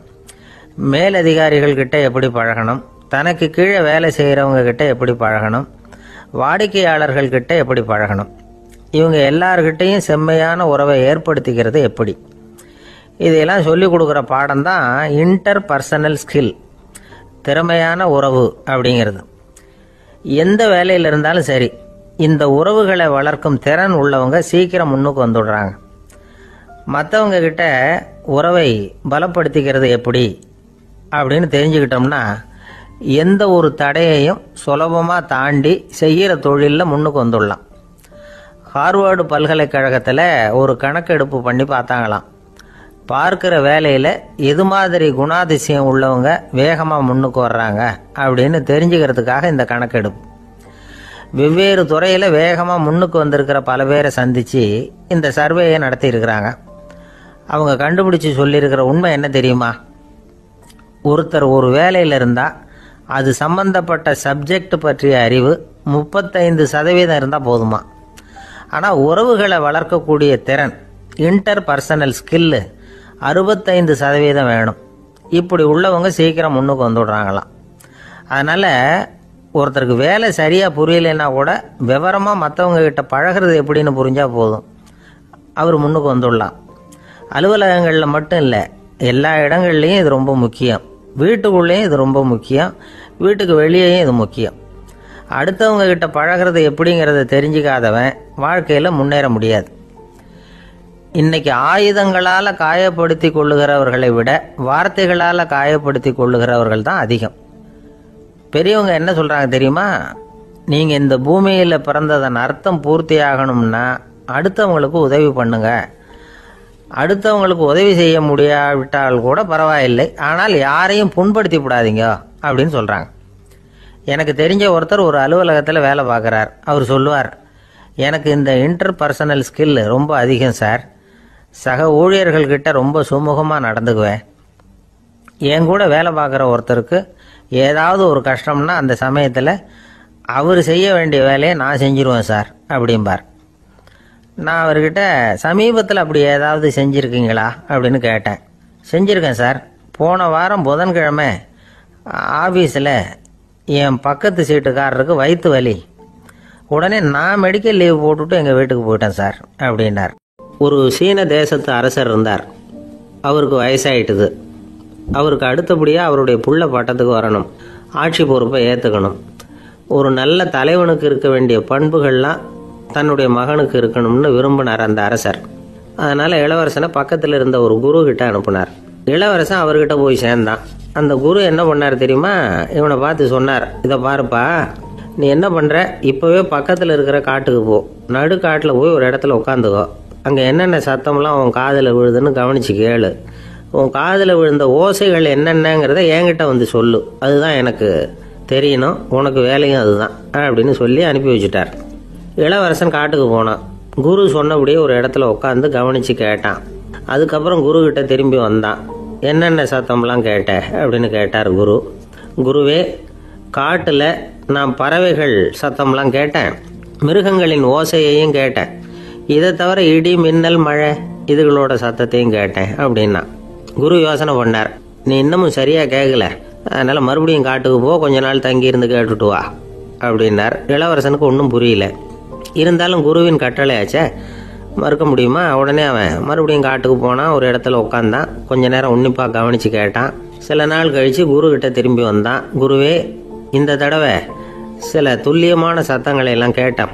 மேலதிகாரிகள்கிட்ட எப்படி பழகணும், தனக்கு கீழே வேலை செய்கிறவங்க கிட்ட எப்படி பழகணும், வாடிக்கையாளர்கள்கிட்ட எப்படி பழகணும், இவங்க எல்லார்கிட்டையும் செம்மையான உறவை ஏற்படுத்திக்கிறது எப்படி. இதையெல்லாம் சொல்லிக் கொடுக்குற பாடம் தான் இன்டர் பர்சனல் ஸ்கில், திறமையான உறவு அப்படிங்கிறது. எந்த வேலையில் இருந்தாலும் சரி, இந்த உறவுகளை வளர்க்கும் திறன் உள்ளவங்க சீக்கிரம் முன்னுக்கு வந்துடுறாங்க. மற்றவங்க கிட்ட உறவை பலப்படுத்திக்கிறது எப்படி அப்படின்னு தெரிஞ்சுக்கிட்டோம்னா எந்த ஒரு தடையையும் சுலபமாக தாண்டி செய்கிற தொழிலில் முன்னுக்கு வந்துடலாம். ஹார்வர்டு பல்கலைக்கழகத்தில் ஒரு கணக்கெடுப்பு பண்ணி பார்த்தாங்களாம். பார்க்குற வேலையில் எது மாதிரி குணாதிசயம் உள்ளவங்க வேகமாக முன்னுக்கு வர்றாங்க அப்படின்னு தெரிஞ்சுக்கிறதுக்காக இந்த கணக்கெடுப்பு. வெவ்வேறு துறையில் வேகமாக முன்னுக்கு வந்திருக்கிற பல பேரை சந்தித்து இந்த சர்வேயை நடத்தியிருக்கிறாங்க. அவங்க கண்டுபிடிச்சி சொல்லியிருக்கிற உண்மை என்ன தெரியுமா? ஒருத்தர் ஒரு வேலையில் இருந்தால் அது சம்பந்தப்பட்ட சப்ஜெக்ட் பற்றிய அறிவு 35% இருந்தால் போதுமா. ஆனால் உறவுகளை வளர்க்கக்கூடிய திறன், இன்டர் பர்சனல் ஸ்கில்லு 65% வேணும். இப்படி உள்ளவங்க சீக்கிரம் முன்னுக்கு வந்துடுறாங்களாம். அதனால் ஒருத்தருக்கு வேலை சரியாக புரியலைன்னா கூட விவரமாக மற்றவங்க கிட்ட பழகிறது எப்படின்னு புரிஞ்சால் போதும், அவர் முன்னுக்கு வந்துடலாம். அலுவலகங்களில் மட்டும் இல்லை, எல்லா இடங்கள்லையும் இது ரொம்ப முக்கியம். வீட்டுக்குள்ளேயும் இது ரொம்ப முக்கியம், வீட்டுக்கு வெளியேயும் இது முக்கியம். அடுத்தவங்க கிட்ட பழகிறது எப்படிங்கிறத தெரிஞ்சுக்காதவன் வாழ்க்கையில் முன்னேற முடியாது. இன்னைக்கு ஆயுதங்களால் காயப்படுத்தி கொள்ளுகிறவர்களை விட வார்த்தைகளால் காயப்படுத்தி கொள்ளுகிறவர்கள் தான் அதிகம். பெரியவங்க என்ன சொல்கிறாங்க தெரியுமா? நீங்கள் இந்த பூமியில் பிறந்ததன் அர்த்தம் பூர்த்தி ஆகணும்னா அடுத்தவங்களுக்கு உதவி பண்ணுங்க. அடுத்தவங்களுக்கு உதவி செய்ய முடியாவிட்டால் கூட பரவாயில்லை, ஆனால் யாரையும் புண்படுத்தி விடாதீங்க அப்படின்னு சொல்கிறாங்க. எனக்கு தெரிஞ்ச ஒருத்தர் ஒரு அலுவலகத்தில் வேலை பார்க்குறார். அவர் சொல்லுவார், எனக்கு இந்த இன்டர்பர்சனல் ஸ்கில் ரொம்ப அதிகம் சார். சக ஊழியர்கள்கிட்ட ரொம்ப சுமூகமாக நடந்துக்குவேன். என் கூட வேலை பார்க்குற ஒருத்தருக்கு ஏதாவது ஒரு கஷ்டம்னா அந்த சமயத்தில் அவர் செய்ய வேண்டிய வேலையை நான் செஞ்சிருவேன் சார் அப்படிம்பார். நான் அவர்கிட்ட சமீபத்தில் அப்படி ஏதாவது செஞ்சுருக்கீங்களா அப்படின்னு கேட்டேன். செஞ்சுருக்கேன் சார். போன வாரம் புதன்கிழமை ஆஃபீஸில் என் பக்கத்து சீட்டுக்காரருக்கு வயிற்று வலி. உடனே நான் மெடிக்கல் லீவ் போட்டுவிட்டு எங்கள் வீட்டுக்கு போயிட்டேன் சார் அப்படின்னார். ஒரு சீன தேசத்து அரசர் இருந்தார். அவருக்கு வயசாயிட்டுது. அவருக்கு அடுத்தபடியாக அவருடைய புள்ள பட்டத்துக்கு வரணும், ஆட்சி பொறுப்பை ஏற்றுக்கணும். ஒரு நல்ல தலைவனுக்கு இருக்க வேண்டிய பண்புகள்லாம் தன்னுடைய மகனுக்கு இருக்கணும்னு விரும்பினார் அந்த அரசர். அதனால் இளவரசனை பக்கத்தில் இருந்த ஒரு குரு கிட்ட அனுப்புனார். இளவரசன் அவர்கிட்ட போய் சேர்ந்தான். அந்த குரு என்ன பண்ணார் தெரியுமா? இவனை பார்த்து சொன்னார், இதை பாருப்பா, நீ என்ன பண்ணுற, இப்போவே பக்கத்தில் இருக்கிற காட்டுக்கு போ, நடுக்காட்டில் போய் ஒரு இடத்துல உட்காந்துக்கோ. அங்கே என்னென்ன சத்தம்லாம் உன் காதில் விழுதுன்னு கவனித்து கேளு. உன் காதில் விழுந்த ஓசைகள் என்னென்னங்கிறத என்கிட்ட வந்து சொல்லு, அதுதான் எனக்கு தெரியணும், உனக்கு வேலையும் அதுதான் அப்படின்னு சொல்லி அனுப்பி வச்சுட்டார். இளவரசன் காட்டுக்கு போனான். குரு சொன்னபடியே ஒரு இடத்துல உட்காந்து கவனித்து கேட்டான். அதுக்கப்புறம் குரு கிட்ட திரும்பி வந்தான். என்னென்ன சத்தம்லாம் கேட்ட அப்படின்னு கேட்டார் குரு. குருவே, காட்டில் நான் பறவைகள் சத்தம்லாம் கேட்டேன், மிருகங்களின் ஓசையையும் கேட்டேன், இதை தவிர இடி மின்னல் மழை இதுகளோட சத்தத்தையும் கேட்டேன் அப்படின்னா. குரு யோசனை பண்ணார், நீ இன்னமும் சரியாக கேட்கல, அதனால் மறுபடியும் காட்டுக்கு போ, கொஞ்ச நாள் தங்கியிருந்து கேட்டுட்டு வா அப்படின்னார். இளவரசனுக்கு ஒன்றும் புரியல. இருந்தாலும் குருவின் கட்டளையாச்சே, மறுக்க முடியுமா? உடனே அவன் மறுபடியும் காட்டுக்கு போனான். ஒரு இடத்துல உட்காந்தான். கொஞ்ச நேரம் உன்னிப்பாக கவனித்து கேட்டான். சில நாள் கழித்து குருக்கிட்ட திரும்பி வந்தான். குருவே, இந்த தடவை சில துல்லியமான சத்தங்களை எல்லாம் கேட்டேன்.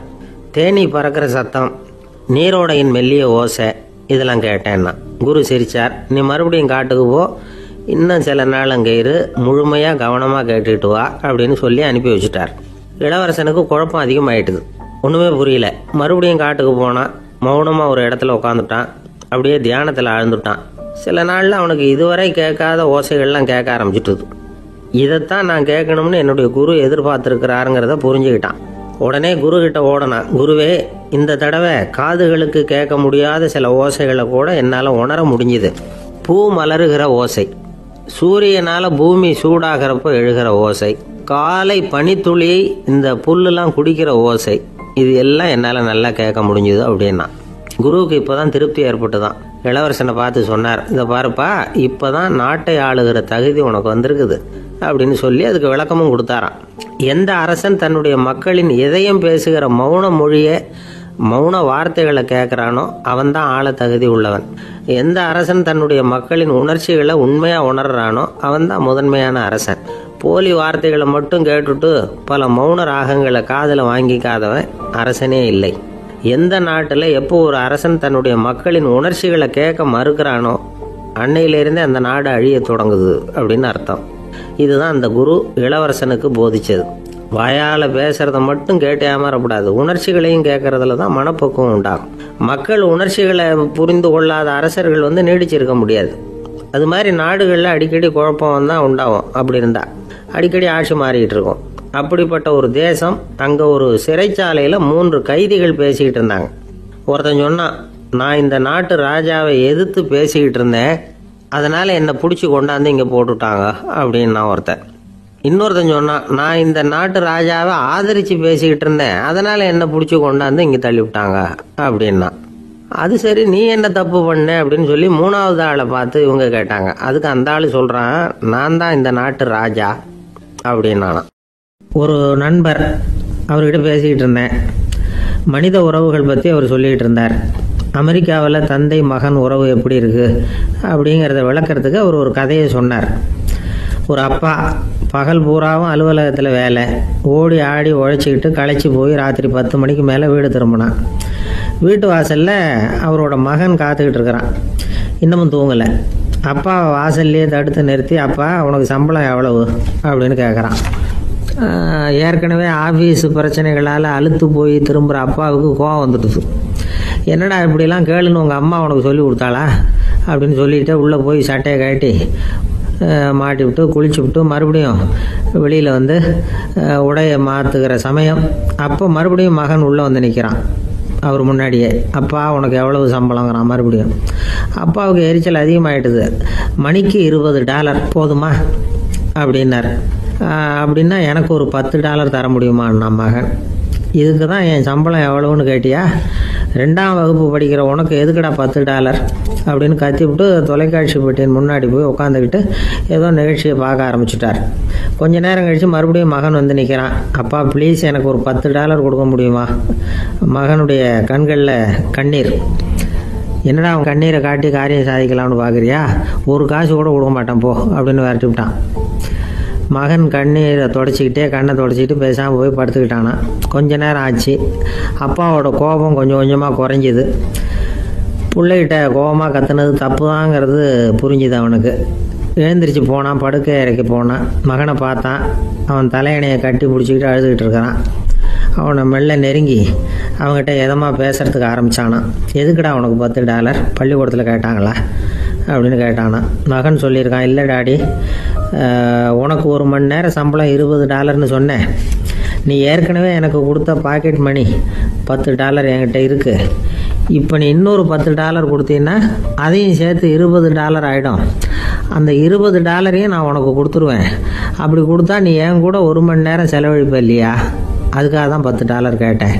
தேனி பறக்கிற சத்தம், நீரோடையின் மெல்லிய ஓசை, இதெல்லாம் கேட்டேன்னா. குரு சிரிச்சார். நீ மறுபடியும் காட்டுக்கு போ, இன்னும் சில நாள் அங்கே இரு, முழுமையாக கவனமாக கேட்டுக்கிட்டு வா அப்படின்னு சொல்லி அனுப்பி வச்சுட்டார். இளவரசனுக்கு குழப்பம் அதிகமாயிட்டுது. ஒன்றுமே புரியல. மறுபடியும் காட்டுக்கு போனான். மௌனமாக ஒரு இடத்துல உட்காந்துட்டான். அப்படியே தியானத்தில் ஆழ்ந்துட்டான். சில நாளில் அவனுக்கு இதுவரை கேட்காத ஓசைகள்லாம் கேட்க ஆரம்பிச்சிட்டுது. இதைத்தான் நான் கேட்கணும்னு என்னுடைய குரு எதிர்பார்த்துருக்கிறாருங்கிறத புரிஞ்சுக்கிட்டான். உடனே குரு கிட்ட ஓடனான். குருவே, இந்த தடவை காதுகளுக்கு கேட்க முடியாத சில ஓசைகளை கூட என்னால் உணர முடிஞ்சுது. பூ மலருகிற ஓசை, சூரியனால் பூமி சூடாகிறப்போ எழுகிற ஓசை, காலை பனித்துளியை இந்த புல்லுலாம் குடிக்கிற ஓசை, இது எல்லாம் என்னால் நல்லா கேட்க முடிஞ்சுது அப்படின்னா. குருவுக்கு இப்போ தான் திருப்தி ஏற்பட்டு தான். இளவரசனை பார்த்து சொன்னார், இதை பாருப்பா, இப்போ தான் நாட்டை ஆளுகிற தகுதி உனக்கு வந்திருக்குது அப்படின்னு சொல்லி அதுக்கு விளக்கமும் கொடுத்தாராம். எந்த அரசன் தன்னுடைய மக்களின் இதயம் பேசுகிற மௌன மொழியை, மௌன வார்த்தைகளை கேட்குறானோ அவன் தான் ஆள தகுதி உள்ளவன். எந்த அரசன் தன்னுடைய மக்களின் உணர்ச்சிகளை உண்மையாக உணர்றானோ அவன் தான் முதன்மையான அரசன். போலி வார்த்தைகளை மட்டும் கேட்டுட்டு பல மௌன ராகங்களை காதில் வாங்கிக்காதவன் அரசனே இல்லை. எந்த நாட்டில் எப்போ ஒரு அரசன் தன்னுடைய மக்களின் உணர்ச்சிகளை கேட்க மறுக்கிறானோ அன்னையிலிருந்தே அந்த நாடு அழிய தொடங்குது அப்படின்னு அர்த்தம். இதுதான் அந்த குரு இளவரசனுக்கு போதிச்சது. வாயால் பேசுறத மட்டும் கேட்டு ஏமாறக்கூடாது, உணர்ச்சிகளையும் கேட்கறதுல தான் மனப்பக்குவம் உண்டாகும். மக்கள் உணர்ச்சிகளை புரிந்து கொள்ளாத அரசர்கள் நீடிச்சிருக்க முடியாது. அது மாதிரி நாடுகளில் அடிக்கடி குழப்பம் தான் உண்டாகும். அப்படி இருந்தால் அடிக்கடி ஆட்சி மாறிக்கிட்டு இருக்கும். அப்படிப்பட்ட ஒரு தேசம், அங்கே ஒரு சிறைச்சாலையில் 3 கைதிகள் பேசிக்கிட்டு இருந்தாங்க. ஒருத்தன் சொன்னான், நான் இந்த நாட்டு ராஜாவை எதிர்த்து பேசிக்கிட்டு இருந்தேன், அதனால் என்னை பிடிச்சி கொண்டாந்து இங்கே போட்டுட்டாங்க அப்படின்னா ஒருத்தன். இன்னொருத்தன் சொன்னான், நான் இந்த நாட்டு ராஜாவை ஆதரித்து பேசிக்கிட்டு இருந்தேன், அதனால் என்னை பிடிச்சி கொண்டாந்து இங்கே தள்ளிவிட்டாங்க அப்படின்னா. அது சரி, நீ என்ன தப்பு பண்ண அப்படின்னு சொல்லி 3வது ஆளை பார்த்து இவங்க கேட்டாங்க. அதுக்கு அந்த ஆள் சொல்கிறான், நான் தான் இந்த நாட்டு ராஜா அப்படின்னா. ஒரு நண்பர், அவர்கிட்ட பேசிக்கிட்டு இருந்தேன். மனித உறவுகள் பற்றி அவர் சொல்லிகிட்டு இருந்தார். அமெரிக்காவில் தந்தை மகன் உறவு எப்படி இருக்குது அப்படிங்கிறத விளக்கிறதுக்கு அவர் ஒரு கதையை சொன்னார். ஒரு அப்பா பகல் பூராவும் அலுவலகத்தில் வேலை, ஓடி ஆடி உழைச்சிக்கிட்டு களைச்சி போய் ராத்திரி 10 மணிக்கு மேலே வீடு திரும்பினான். வீட்டு வாசலில் அவரோட மகன் காத்துக்கிட்டு இருக்கிறான். இன்னமும் தூங்கலை. அப்பா வாசல்லையே தடுத்து நிறுத்தி, அப்பா உனக்கு சம்பளம் எவ்வளவு அப்படின்னு கேட்குறான். ஏற்கனவே ஆஃபீஸ் பிரச்சனைகளால் அழுத்து போய் திரும்புகிற அப்பாவுக்கு கோவம் வந்துடுது. என்னடா இப்படிலாம் கேளுன்னு உங்கள் அம்மா உனக்கு சொல்லி கொடுத்தாளா அப்படின்னு சொல்லிட்டு உள்ளே போய் சட்டையை கட்டி மாட்டி விட்டு குளிச்சு விட்டு மறுபடியும் வெளியில் வந்து உடையை மாற்றுகிற சமயம் அப்போ மறுபடியும் மகன் உள்ளே வந்து நிற்கிறான் அவர் முன்னாடியே. அப்பா உனக்கு எவ்வளவு சம்பளங்கிறான் மறுபடியும். அப்பாவுக்கு எரிச்சல் அதிகமாகிட்டுது. மணிக்கு $20 போதுமா அப்படின்னார். அப்படின்னா எனக்கு ஒரு $10 தர முடியுமான்னா மகன். இதுக்கு தான் என் சம்பளம் எவ்வளவுன்னு கேட்டியா? 2ஆம் வகுப்பு படிக்கிற உனக்கு எதுக்குடா $10 அப்படின்னு கத்திவிட்டு தொலைக்காட்சி பெட்டியின் முன்னாடி போய் உட்காந்துக்கிட்டு ஏதோ நிகழ்ச்சியை பார்க்க ஆரம்பிச்சுட்டார். கொஞ்ச நேரம் கழித்து மறுபடியும் மகன் வந்து நிற்கிறான். அப்பா ப்ளீஸ் எனக்கு ஒரு $10 கொடுக்க முடியுமா? மகனுடைய கண்களில் கண்ணீர். என்னடா அவன் கண்ணீரை காட்டி காரியம் சாதிக்கலாம்னு பார்க்குறியா? ஒரு காசு கூட கொடுக்க மாட்டான் போ அப்படின்னு விரட்டி விட்டான். மகன் கண்ணீரை தொடச்சிக்கிட்டே கண்ணை தொடச்சிக்கிட்டு பேசாமல் போய் படுத்துக்கிட்டானா. கொஞ்ச நேரம் ஆச்சு. அப்பாவோட கோபம் கொஞ்சம் கொஞ்சமாக குறைஞ்சிது. பிள்ளைகிட்ட கோபமாக கத்துனது தப்பு தாங்கிறது புரிஞ்சுது அவனுக்கு. எழுந்திரிச்சு போனான், படுக்கை இறக்கி போனான். மகனை பார்த்தான். அவன் தலையணையை கட்டி பிடிச்சிக்கிட்டு அழுதுகிட்டு இருக்கிறான். அவனை மெல்ல நெருங்கி அவங்ககிட்ட எதமாக பேசுறதுக்கு ஆரம்பித்தானான். எதுக்குடா உனக்கு $10 பள்ளிக்கூடத்தில் கேட்டாங்களா அப்படின்னு கேட்டானா. மகன் சொல்லியிருக்கான், இல்லை டாடி, உனக்கு 1 மணி நேரம் சம்பளம் $20ன்னு சொன்னேன். நீ ஏற்கனவே எனக்கு கொடுத்த பாக்கெட் மணி $10 என்கிட்ட இருக்குது. இப்போ நீ இன்னொரு $10 கொடுத்தீங்கன்னா அதையும் சேர்த்து $20 ஆகிடும். அந்த $20 நான் உனக்கு கொடுத்துருவேன். அப்படி கொடுத்தா நீ என் கூட 1 மணி நேரம் செலவழிப்ப இல்லையா? அதுக்காக தான் $10 கேட்டேன்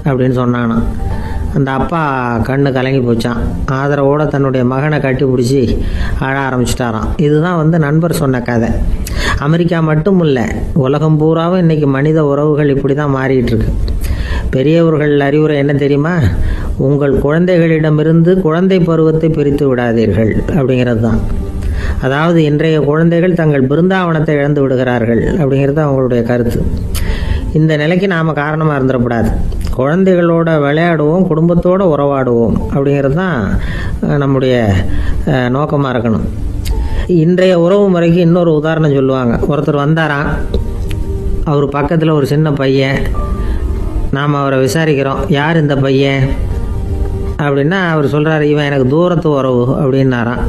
அப்படின்னு சொன்னானா. அந்த அப்பா கண்ணு கலங்கி போச்சான். ஆதரவோடு தன்னுடைய மகனை கட்டி பிடிச்சி அழ ஆரம்பிச்சிட்டாராம். இதுதான் நண்பர் சொன்ன கதை. அமெரிக்கா மட்டும் இல்லை, உலகம் பூராவும் இன்றைக்கி மனித உறவுகள் இப்படி தான் மாறிட்டு இருக்கு. பெரியவர்கள் அறிவுரை என்ன தெரியுமா? உங்கள் குழந்தைகளிடமிருந்து குழந்தை பருவத்தை பிரித்து விடாதீர்கள் அப்படிங்கிறது தான். அதாவது இன்றைய குழந்தைகள் தங்கள் பிருந்தாவனத்தை இழந்து விடுகிறார்கள் அப்படிங்கிறது அவங்களுடைய கருத்து. இந்த நிலைக்கு நாம் காரணமாக இருந்துடக்கூடாது. குழந்தைகளோட விளையாடுவோம், குடும்பத்தோடு உறவாடுவோம் அப்படிங்கிறது தான் நம்முடைய நோக்கமாக இருக்கணும். இன்றைய உறவு முறைக்கு இன்னொரு உதாரணம் சொல்லுவாங்க. ஒருத்தர் வந்தாராம், அவர் பக்கத்தில் ஒரு சின்ன பையன். நாம் அவரை விசாரிக்கிறோம், யார் இந்த பையன் அப்படின்னா அவர் சொல்கிறார், இவன் எனக்கு தூரத்து உறவு அப்படின்னாராம்.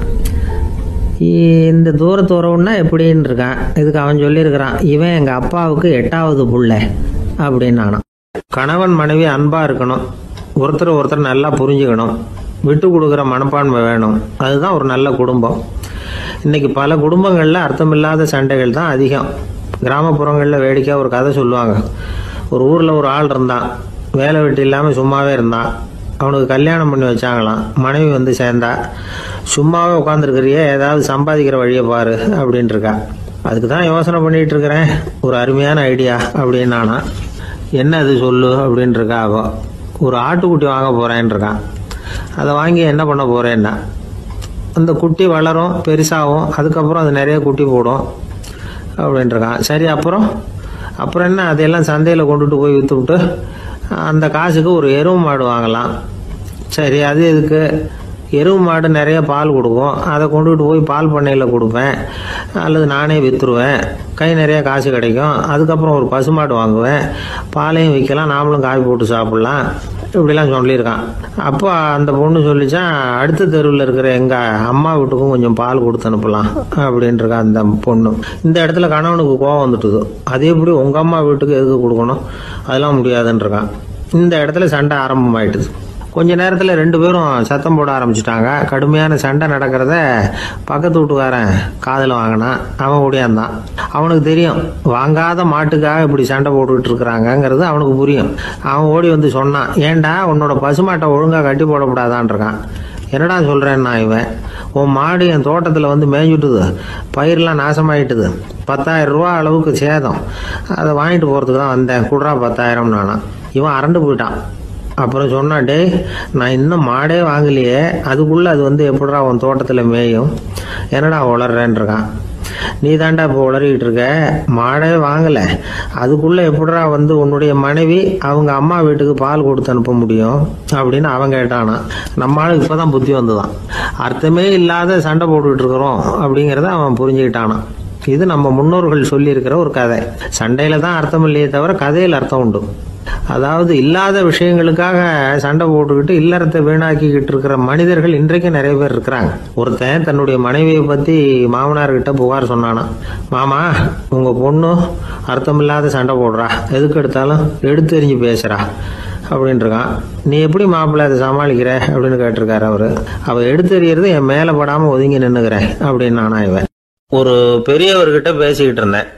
இந்த தூரத்து உறவுன்னா எப்படின்னு இருக்கான். இதுக்கு அவன் சொல்லியிருக்கிறான், இவன் எங்கள் அப்பாவுக்கு 8வது புள்ளை அப்படின்னானான். கணவன் மனைவி அன்பாக இருக்கணும், ஒருத்தர் நல்லா புரிஞ்சுக்கணும், விட்டு கொடுக்குற மனப்பான்மை வேணும். அதுதான் ஒரு நல்ல குடும்பம். இன்றைக்கி பல குடும்பங்களில் அர்த்தமில்லாத சண்டைகள் தான் அதிகம். கிராமப்புறங்களில் வேடிக்கையாக ஒரு கதை சொல்லுவாங்க. ஒரு ஊரில் ஒரு ஆள் இருந்தான், வேலை வெட்டி இல்லாமல் சும்மாவே இருந்தான். அவனுக்கு கல்யாணம் பண்ணி வச்சாங்களாம். மனைவி வந்து சேர்ந்தா, சும்மாவே உட்காந்துருக்கிறியே, ஏதாவது சம்பாதிக்கிற வழியை பாரு அப்படின்ட்டுருக்கா. அதுக்கு தான் யோசனை பண்ணிகிட்டு இருக்கிறேன், ஒரு அருமையான ஐடியா அப்படின்னானா. என்ன அது சொல்லு அப்படின்ட்டுருக்கா. அவன் ஒரு ஆட்டுக்குட்டி வாங்க போகிறேன்ருக்கான். அதை வாங்கி என்ன பண்ண போகிறேன்னா, அந்த குட்டி வளரும், பெருசாகும், அதுக்கப்புறம் அது நிறைய குட்டி போடும் அப்படின்ட்டுருக்கான். சரி, அப்புறம் என்ன, அதையெல்லாம் சந்தையில் கொண்டுட்டு போய் விற்றுவிட்டு அந்த காசுக்கு ஒரு எருவு மாடு வாங்கலாம். சரி, அது எதுக்கு? எருவு மாடு நிறைய பால் கொடுக்கும், அதை கொண்டுகிட்டு போய் பால் பண்ணையில் கொடுப்பேன், அல்லது நானே விற்றுருவேன், கை நிறைய காசு கிடைக்கும். அதுக்கப்புறம் ஒரு பசுமாடு வாங்குவேன், பாலையும் விற்கலாம், நாமளும் காய் போட்டு சாப்பிட்லாம், இப்படிலாம் சொல்லியிருக்கான். அப்போ அந்த பொண்ணு சொல்லிச்சான், அடுத்த தெருவில் இருக்கிற எங்கள் அம்மா வீட்டுக்கும் கொஞ்சம் பால் கொடுத்து அனுப்பலாம் அப்படின்ட்டுருக்கா அந்த பொண்ணு. இந்த இடத்துல கணவனுக்கு கோவம் வந்துட்டுது. அது எப்படி உங்கள் அம்மா வீட்டுக்கு எதுக்கு கொடுக்கணும், அதெல்லாம் முடியாதுன்றிருக்கான். இந்த இடத்துல சண்டை ஆரம்பமாயிட்டுது. கொஞ்ச நேரத்தில் 2 பேரும் சத்தம் போட ஆரம்பிச்சிட்டாங்க. கடுமையான சண்டை நடக்கிறத பக்கத்து வீட்டுக்காரன் காதில் வாங்கினான். அவன் ஓடியாந்தான். அவனுக்கு தெரியும், வாங்காத மாட்டுக்காக இப்படி சண்டை போட்டுக்கிட்டு இருக்கிறாங்கங்கிறது அவனுக்கு புரியும். அவன் ஓடி வந்து சொன்னான், ஏண்டா உன்னோட பசுமாட்டை ஒழுங்காக கட்டி போடக்கூடாதான்னு இருக்கான். என்னடா சொல்கிறேன்னா, இவன் உன் மாடு என் தோட்டத்தில் வந்து மேய்ஞ்சுட்டுது, பயிரெலாம் நாசமாயிட்டுது, 10,000 ரூபா அளவுக்கு சேதம், அதை வாங்கிட்டு போகிறதுக்கு தான் வந்தேன், குடுறா 10,000 நானா. இவன் அரண்டு போயிட்டான். அப்புறம் சொன்னான், டே நான் இன்னும் மாடே வாங்கலையே, அதுக்குள்ளே அது வந்து எப்படிடா உன் தோட்டத்தில் மேயும், என்னடா வளர்றேன்ருக்கான். நீ தாண்டா இப்போ உளறிக்கிட்டு இருக்க, மாடே வாங்கல, அதுக்குள்ள எப்படிடா வந்து உன்னுடைய மனைவி அவங்க அம்மா வீட்டுக்கு பால் கொடுத்து அனுப்ப முடியும் அப்படின்னு அவன் கேட்டானா. நம்ம ஆளுக்கு இப்பதான் புத்தி வந்துதான். அர்த்தமே இல்லாத சண்டை போட்டுக்கிட்டு இருக்கிறோம் அப்படிங்கறத அவன் புரிஞ்சுக்கிட்டானான். இது நம்ம முன்னோர்கள் சொல்லி இருக்கிற ஒரு கதை. சண்டையில தான் அர்த்தம் இல்லையே தவிர கதையில் அர்த்தம் உண்டு. அதாவது இல்லாத விஷயங்களுக்காக சண்டை போட்டுக்கிட்டு இல்லறத்தை வீணாக்கிக்கிட்டு இருக்கிற மனிதர்கள் இன்றைக்கு நிறைய பேர் இருக்கிறாங்க. ஒருத்தன் தன்னுடைய மனைவியை பத்தி மாமனார்கிட்ட புகார் சொன்னானா, மாமா உங்க பொண்ணு அர்த்தமில்லாத சண்டை போடுறா, எதுக்கு எடுத்தாலும் எடுத்தெறிஞ்சு பேசுறா அப்படின்னு இருக்கான். நீ எப்படி மாப்பிள்ளை அதை சமாளிக்கிற அப்படின்னு கேட்டிருக்காரு அவரு. அவ எடுத்தெறியறது என் மேல படாம ஒதுங்கி நின்னுக்கிறேன் அப்படின்னு நானா இவன். ஒரு பெரியவர்கிட்ட பேசிக்கிட்டு இருந்தேன்.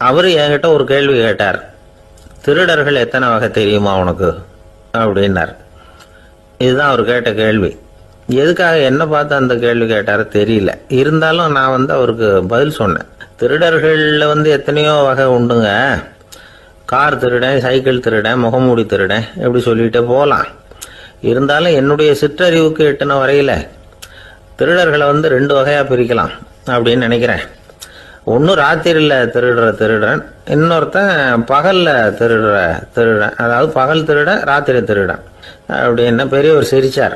அவரு என்கிட்ட ஒரு கேள்வி கேட்டார். திருடர்கள் எத்தனை வகை தெரியுமா உனக்கு அப்படின்னார். இதுதான் அவர் கேட்ட கேள்வி. எதுக்காக என்ன பார்த்து அந்த கேள்வி கேட்டாரு தெரியல. இருந்தாலும் நான் அவருக்கு பதில் சொன்னேன். திருடர்கள்ல எத்தனையோ வகை உண்டுங்க. கார் திருடன், சைக்கிள் திருடன், முகமூடி திருடன், எப்படி சொல்லிட்டே போகலாம். இருந்தாலும் என்னுடைய சிற்றறிவுக்கு எட்டின வரையில திருடர்களை 2 வகையா பிரிக்கலாம் அப்படின்னு நினைக்கிறேன். ஒன்னு ராத்திரில திருடுற திருடன், இன்னொருத்தன் பகல்ல திருடுற திருடன். அதாவது பகல் திருடன், ராத்திரி திருடன் அப்படின்னு பெரியவர் சிரிச்சார்.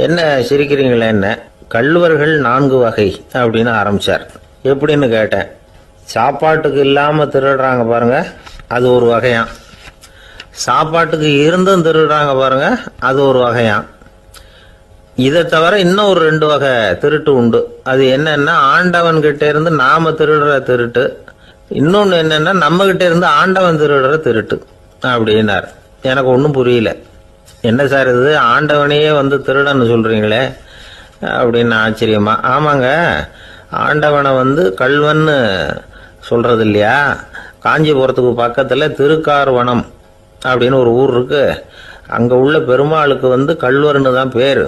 என்ன சிரிக்கிறீங்களே, என்ன கள்வர்கள் 4 வகை அப்படின்னு ஆரம்பிச்சார். எப்படின்னு கேட்டேன். சாப்பாட்டுக்கு இல்லாம திருடுறாங்க பாருங்க, அது ஒரு வகையாம். சாப்பாட்டுக்கு இருந்தும் திருடுறாங்க பாருங்க, அது ஒரு வகையாம். இதை தவிர இன்னும் ஒரு 2 வகை திருட்டு உண்டு. அது என்னன்னா, ஆண்டவன் கிட்ட இருந்து நாம திருடுற திருட்டு, இன்னொன்னு என்னன்னா நம்ம கிட்ட இருந்து ஆண்டவன் திருடுற திருட்டு அப்படின்னார். எனக்கு ஒன்றும் புரியல. என்ன சார் இது, ஆண்டவனையே திருடன்னு சொல்றீங்களே அப்படின்னு ஆச்சரியமா. ஆமாங்க, ஆண்டவனை கல்வன்னு சொல்றது இல்லையா. காஞ்சிபுரத்துக்கு பக்கத்துல திருக்கார்வனம் அப்படின்னு ஒரு ஊர் இருக்கு. அங்க உள்ள பெருமாளுக்கு கல்வர்னு தான் பேரு.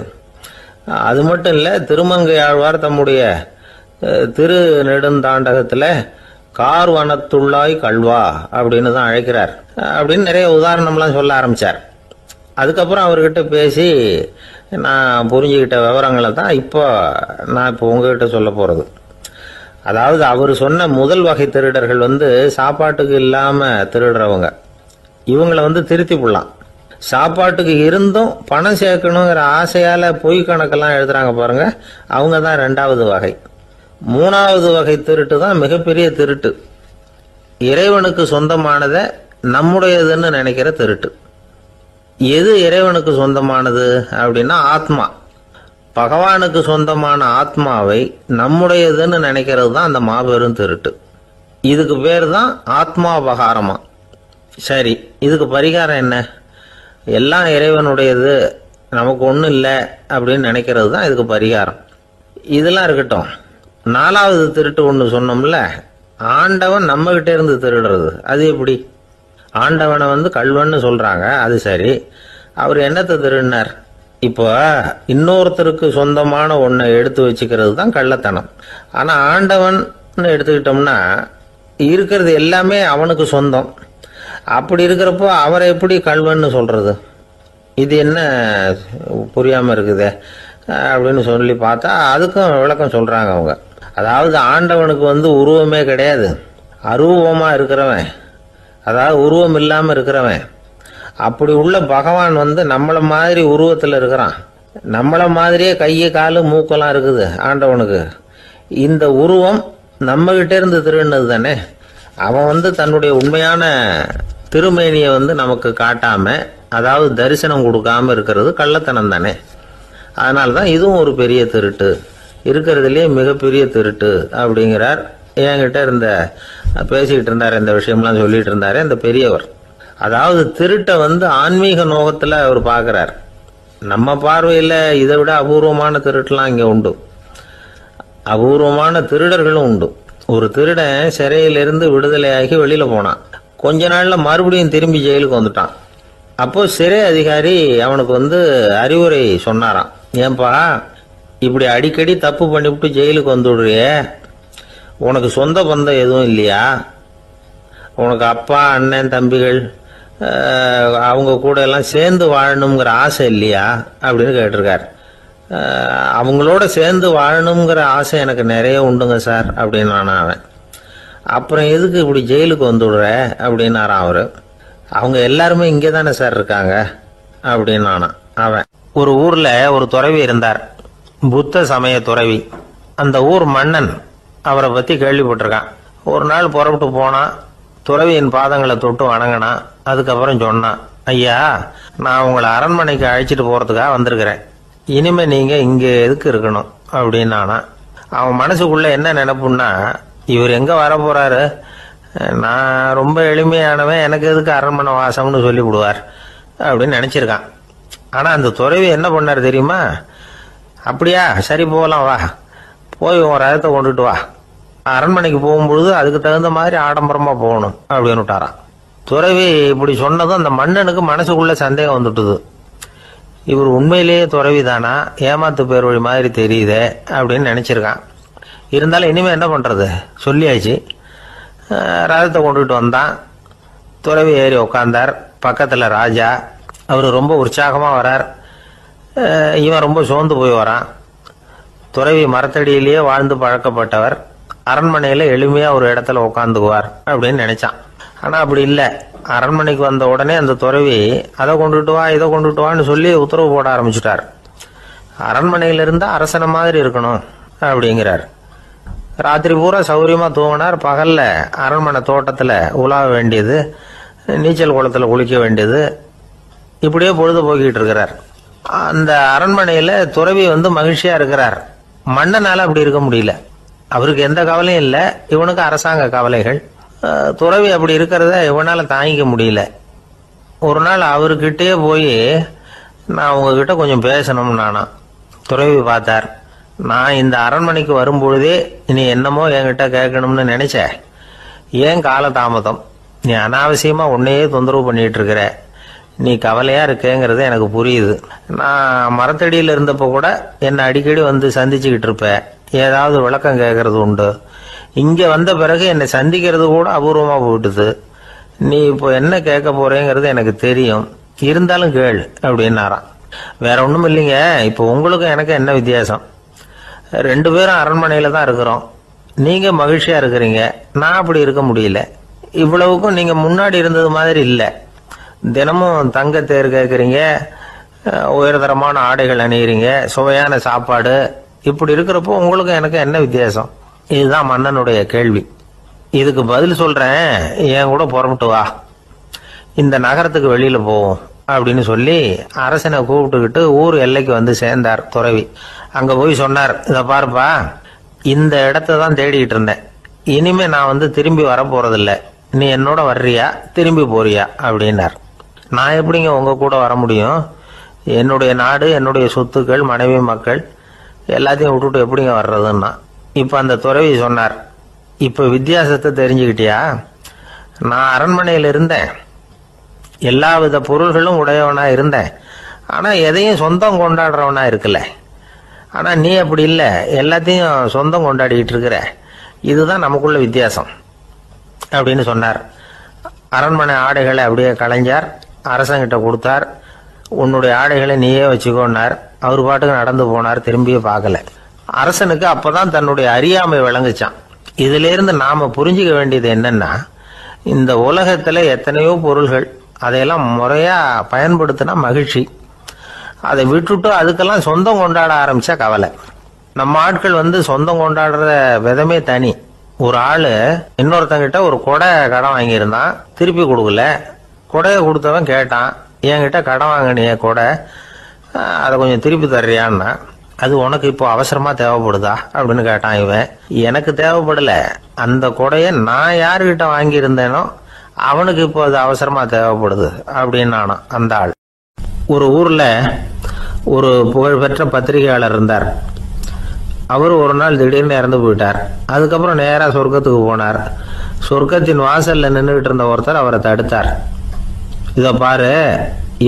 அது மட்டும் இல்ல, திருமங்கை ஆழ்வார் தம்முடைய திரு நெடுந்தாண்டகத்துல கார்வனத்துள்ளாய் கல்வா அப்படின்னு தான் அழைக்கிறார் அப்படின்னு நிறைய உதாரணம்லாம் சொல்ல ஆரம்பிச்சார். அதுக்கப்புறம் அவர்கிட்ட பேசி நான் புரிஞ்சுக்கிட்ட விவரங்களை தான் நான் இப்போ உங்ககிட்ட சொல்ல போறது. அதாவது அவர் சொன்ன முதல் வகை திருடர்கள் சாப்பாட்டுக்கு இல்லாம திருடுறவங்க. இவங்களை திருத்தி போடலாம். சாப்பாட்டுக்கு இருந்தும் பணம் சேர்க்கணுங்கிற ஆசையால பொய் கணக்கெல்லாம் எழுதுறாங்க பாருங்க, அவங்க தான் 2வது வகை. 3வது வகை திருட்டு தான் மிகப்பெரிய திருட்டு. இறைவனுக்கு சொந்தமானதை நம்முடையதுன்னு நினைக்கிற திருட்டு. எது இறைவனுக்கு சொந்தமானது அப்படின்னா ஆத்மா. பகவானுக்கு சொந்தமான ஆத்மாவை நம்முடையதுன்னு நினைக்கிறது தான் அந்த மாபெரும் திருட்டு. இதுக்கு பேர் தான் ஆத்மாபகாரமா. சரி, இதுக்கு பரிகாரம் என்ன? எல்லாம் இறைவனுடையது, நமக்கு ஒன்றும் இல்லை அப்படின்னு நினைக்கிறது தான் இதுக்கு பரிகாரம். இதெல்லாம் இருக்கட்டும். 4வது திருட்டு ஒன்று சொன்னோம்ல, ஆண்டவன் நம்ம கிட்ட இருந்து திருடுறது. அது எப்படி? ஆண்டவனை கல்வன்னு சொல்றாங்க, அது சரி. அவர் என்னத்தை திருடினார்? இப்போ இன்னொருத்தருக்கு சொந்தமான ஒன்றை எடுத்து வச்சுக்கிறது தான் கள்ளத்தனம். ஆனா ஆண்டவன் எடுத்துக்கிட்டோம்னா இருக்கிறது எல்லாமே அவனுக்கு சொந்தம். அப்படி இருக்கிறப்போ அவரை எப்படி கல்வன்னு சொல்றது? இது என்ன புரியாம இருக்குது அப்படின்னு சொல்லி பார்த்தா அதுக்கும் விளக்கம் சொல்றாங்க அவங்க. அதாவது ஆண்டவனுக்கு உருவமே கிடையாது, அரூபமா இருக்கிறவன், அதாவது உருவம் இல்லாம இருக்கிறவன். அப்படி உள்ள பகவான் நம்மள மாதிரி உருவத்தில் இருக்கிறான். நம்மள மாதிரியே கையை காலு மூக்கெல்லாம் இருக்குது ஆண்டவனுக்கு. இந்த உருவம் நம்ம கிட்ட இருந்து திருடினது தானே. அவன் தன்னுடைய உண்மையான திருமேனியை நமக்கு காட்டாம, அதாவது தரிசனம் கொடுக்காம இருக்கிறது கள்ளத்தனம் தானே. அதனால்தான் இதுவும் ஒரு பெரிய திருட்டு, இருக்கிறதுலயே மிகப்பெரிய திருட்டு அப்படிங்கிறார். என்கிட்ட பேசிக்கிட்டு இருந்தாரு, இந்த விஷயம்லாம் சொல்லிட்டு இருந்தாரு அந்த பெரியவர். அதாவது திருட்டை ஆன்மீக நோகத்துல அவர் பார்க்கிறார். நம்ம பார்வையில இதை விட அபூர்வமான திருட்டுலாம் இங்க உண்டு. அபூர்வமான திருடர்களும் உண்டு. ஒரு திருடன் சிறையிலிருந்து விடுதலையாகி வெளியில போனான். கொஞ்ச நாள்ல மறுபடியும் திரும்பி ஜெயிலுக்கு வந்துட்டான். அப்போ சிறை அதிகாரி அவனுக்கு அறிவுரை சொன்னாராம். ஏன்பா இப்படி அடிக்கடி தப்பு பண்ணிவிட்டு ஜெயிலுக்கு வந்துடுறியே, உனக்கு சொந்த பந்தம் எதுவும் இல்லையா? உனக்கு அப்பா, அண்ணன், தம்பிகள் அவங்க கூட எல்லாம் சேர்ந்து வாழணுங்கிற ஆசை இல்லையா அப்படின்னு கேட்டிருக்காரு. அவங்களோட சேர்ந்து வாழணுங்கிற ஆசை எனக்கு நிறைய உண்டுங்க சார் அப்படின்னு அவன். அப்புறம் எதுக்கு இப்படி ஜெயிலுக்கு வந்துடுற அப்படின்னாரான் அவரு. அவங்க எல்லாருமே இங்கே தானே சார் இருக்காங்க அப்படின்னு அவன். ஒரு ஊர்ல ஒரு துறவி இருந்தார், புத்த சமய துறவி. அந்த ஊர் மன்னன் அவரை பத்தி கேள்விப்பட்டிருக்கான். ஒரு நாள் புறப்பட்டு போனான், துறவியின் பாதங்களை தொட்டு வணங்கினான். அதுக்கப்புறம் சொன்னான், ஐயா, நான் உங்களை அரண்மனைக்கு அழைச்சிட்டு போறதுக்காக வந்திருக்கிறேன், இனிமே நீங்க இங்க எதுக்கு இருக்கணும் அப்படின்னு அவன் மனசுக்குள்ள என்ன நினைப்புன்னா, இவர் எங்க வர போறாரு, நான் ரொம்ப எளிமையானவன், எனக்கு எதுக்கு அரண்மனை வாசம்னு சொல்லி விடுவார் அப்படின்னு நினைச்சிருக்கான். ஆனா அந்த துறவி என்ன பண்ணார் தெரியுமா? அப்படியா, சரி போகலாம், வா, போய் உன் ரதத்தை கொண்டுட்டு வா, அரண்மனைக்கு போகும்பொழுது அதுக்கு தகுந்த மாதிரி ஆடம்பரமா போகணும் அப்படின்னு விட்டாரான். துறவி இப்படி சொன்னதும் அந்த மன்னனுக்கு மனசுக்குள்ள சந்தேகம் வந்துட்டுது. இவர் உண்மையிலேயே துறவி தானா, ஏமாத்து பேர் வழி மாதிரி தெரியுதே அப்படின்னு நினைச்சிருக்கான். இருந்தாலும் இனிமே என்ன பண்றது, சொல்லியாச்சு. ரதத்தை கொண்டுட்டு வந்தான். துறவி ஏறி உக்காந்தார். பக்கத்துல ராஜா, அவரு ரொம்ப உற்சாகமா வரார். இவன் ரொம்ப சோர்ந்து போய் வரான். துறவி மரத்தடியிலேயே வாழ்ந்து பழக்கப்பட்டவர், அரண்மனையில எளிமையா ஒரு இடத்துல உக்காந்துக்குவார் அப்படின்னு நினைச்சான். ஆனா அப்படி இல்லை. அரண்மனைக்கு வந்த உடனே அந்த துறவி அதை கொண்டுட்டு வா, இதை கொண்டுட்டு வான்னு சொல்லி உத்தரவு போட ஆரம்பிச்சுட்டார். அரண்மனையில இருந்தா அரசனை மாதிரி இருக்கணும் அப்படிங்கிறார். ராத்திரி பூரா சௌரியமா தூங்கினார். பகல்ல அரண்மனை தோட்டத்துல உலாவ வேண்டியது, நீச்சல் குளத்துல குளிக்க வேண்டியது, இப்படியே பொழுது போக்கிட்டு இருக்கிறார். அந்த அரண்மனையில துறவி மகிழ்ச்சியா இருக்கிறார். மன்னனால அப்படி இருக்க முடியல. அவருக்கு எந்த கவலையும் இல்லை, இவனுக்கு அரசாங்க கவலைகள். துறவி அப்படி இருக்கிறத இவனால தாங்கிக்க முடியல. ஒரு நாள் அவர்கிட்டயே போய், நான் உங்ககிட்ட கொஞ்சம் பேசணும்னு துறவி பார்த்தார். நான் இந்த அரண்மனைக்கு வரும்பொழுதே நீ என்னமோ என்கிட்ட கேட்கணும்னு நினைச்ச, ஏன் கால தாமதம், நீ அனாவசியமா உன்னையே தொந்தரவு பண்ணிட்டு இருக்கிற, நீ கவலையா இருக்கேங்கிறது எனக்கு புரியுது. நான் மரத்தடியில் இருந்தப்போ கூட என்னை அடிக்கடி சந்திச்சுக்கிட்டு இருப்ப, ஏதாவது விளக்கம் கேட்கறது உண்டு. இங்க வந்த பிறகு என்னை சந்திக்கிறது கூட அபூர்வமா போயிட்டுது. நீ இப்போ என்ன கேட்க போறேங்கிறது எனக்கு தெரியும், இருந்தாலும் கேள் அப்படின்னாராம். வேற ஒண்ணும் இல்லைங்க, இப்போ உங்களுக்கும் எனக்கு என்ன வித்தியாசம், 2 பேரும் அரண்மனையில தான் இருக்கிறோம். நீங்க மகிழ்ச்சியா இருக்கிறீங்க, நான் அப்படி இருக்க முடியல. இவ்வளவுக்கும் நீங்க முன்னாடி இருந்தது மாதிரி இல்லை. தினமும் தங்க தேர் கேட்கறீங்க, உயர்தரமான ஆடைகள் அணிகிறீங்க, சுவையான சாப்பாடு. இப்படி இருக்கிறப்போ உங்களுக்கு எனக்கு என்ன வித்தியாசம்? இதுதான் மன்னனுடைய கேள்வி. இதுக்கு பதில் சொல்றேன், என் கூட புறப்பட்டு வா, இந்த நகரத்துக்கு வெளியில போவோம் அப்படின்னு சொல்லி அரசனை கூப்பிட்டுக்கிட்டு ஊர் எல்லைக்கு சேர்ந்தார் துறவி. அங்க போய் சொன்னார், இத பாருப்பா, இந்த இடத்த தான் தேடிட்டு இருந்தேன், இனிமே நான் திரும்பி வர போறதில்ல, நீ என்னோட வர்றியா திரும்பி போறியா அப்படின்னார். நான் எப்படிங்க உங்க கூட வர முடியும், என்னுடைய நாடு, என்னுடைய சொத்துக்கள், மனைவி மக்கள் எல்லாத்தையும் விட்டுட்டு எப்படிங்க வர்றதுன்னா. இப்ப அந்த துறவி சொன்னார், இப்ப வித்தியாசத்தை தெரிஞ்சுக்கிட்டியா, நான் அரண்மனையில் இருந்தேன், எல்லா வித பொருள்களும் உடையவனா இருந்தேன், ஆனா எதையும் சொந்தம் கொண்டாடுறவனா இருக்கல. ஆனா நீ அப்படி இல்லை, எல்லாத்தையும் சொந்தம் கொண்டாடிட்டு இருக்கிற, இதுதான் நமக்குள்ள வித்தியாசம் அப்படின்னு சொன்னார். அரண்மனை ஆடைகளை அப்படியே களைஞ்சார், அரசங்கிட்ட கொடுத்தார். உன்னுடைய ஆடைகளை நீயே வச்சுக்கோன்னார். அவர் பாட்டுக்கு நடந்து போனார், திரும்பியே பார்க்கல. அரசனுக்கு அப்பதான் தன்னுடைய அறியாமை விளங்குச்சான். இதுல இருந்து நாம புரிஞ்சுக்க வேண்டியது என்னன்னா, இந்த உலகத்துல எத்தனையோ பொருள்கள், அதையெல்லாம் முறையா பயன்படுத்தினா மகிழ்ச்சி, அதை விட்டுட்டு அதுக்கெல்லாம் சொந்தம் கொண்டாட ஆரம்பிச்சா கவலை. நம்ம ஆட்கள் சொந்தம் கொண்டாடுற விதமே தனி. ஒரு ஆளு இன்னொருத்தங்கிட்ட ஒரு கொடை கடன் வாங்கியிருந்தான், திருப்பி கொடுக்கல. கொடையை கொடுத்தவன் கேட்டான், என்கிட்ட கடன் வாங்கினிய கொடை, அதை கொஞ்சம் திருப்பி தர்றியான்னா. அது உனக்கு இப்போ அவசரமா தேவைப்படுதா அப்படின்னு கேட்டான் இவன். எனக்கு தேவைப்படல, அந்த கொடையை நான் யாருகிட்ட வாங்கியிருந்தேனோ அவனுக்கு இப்போ அது அவசரமா தேவைப்படுது அப்படின்னு அந்த ஆள். ஒரு ஊர்ல ஒரு புகழ்பெற்ற பத்திரிகையாளர் இருந்தார். அவர் ஒரு நாள் திடீர்னு இறந்து போயிட்டார். அதுக்கப்புறம் நேரா சொர்க்கத்துக்கு போனார். சொர்க்கத்தின் வாசல்ல நின்றுகிட்டு இருந்த ஒருத்தர் அவரை தடுத்தார். இத பாரு,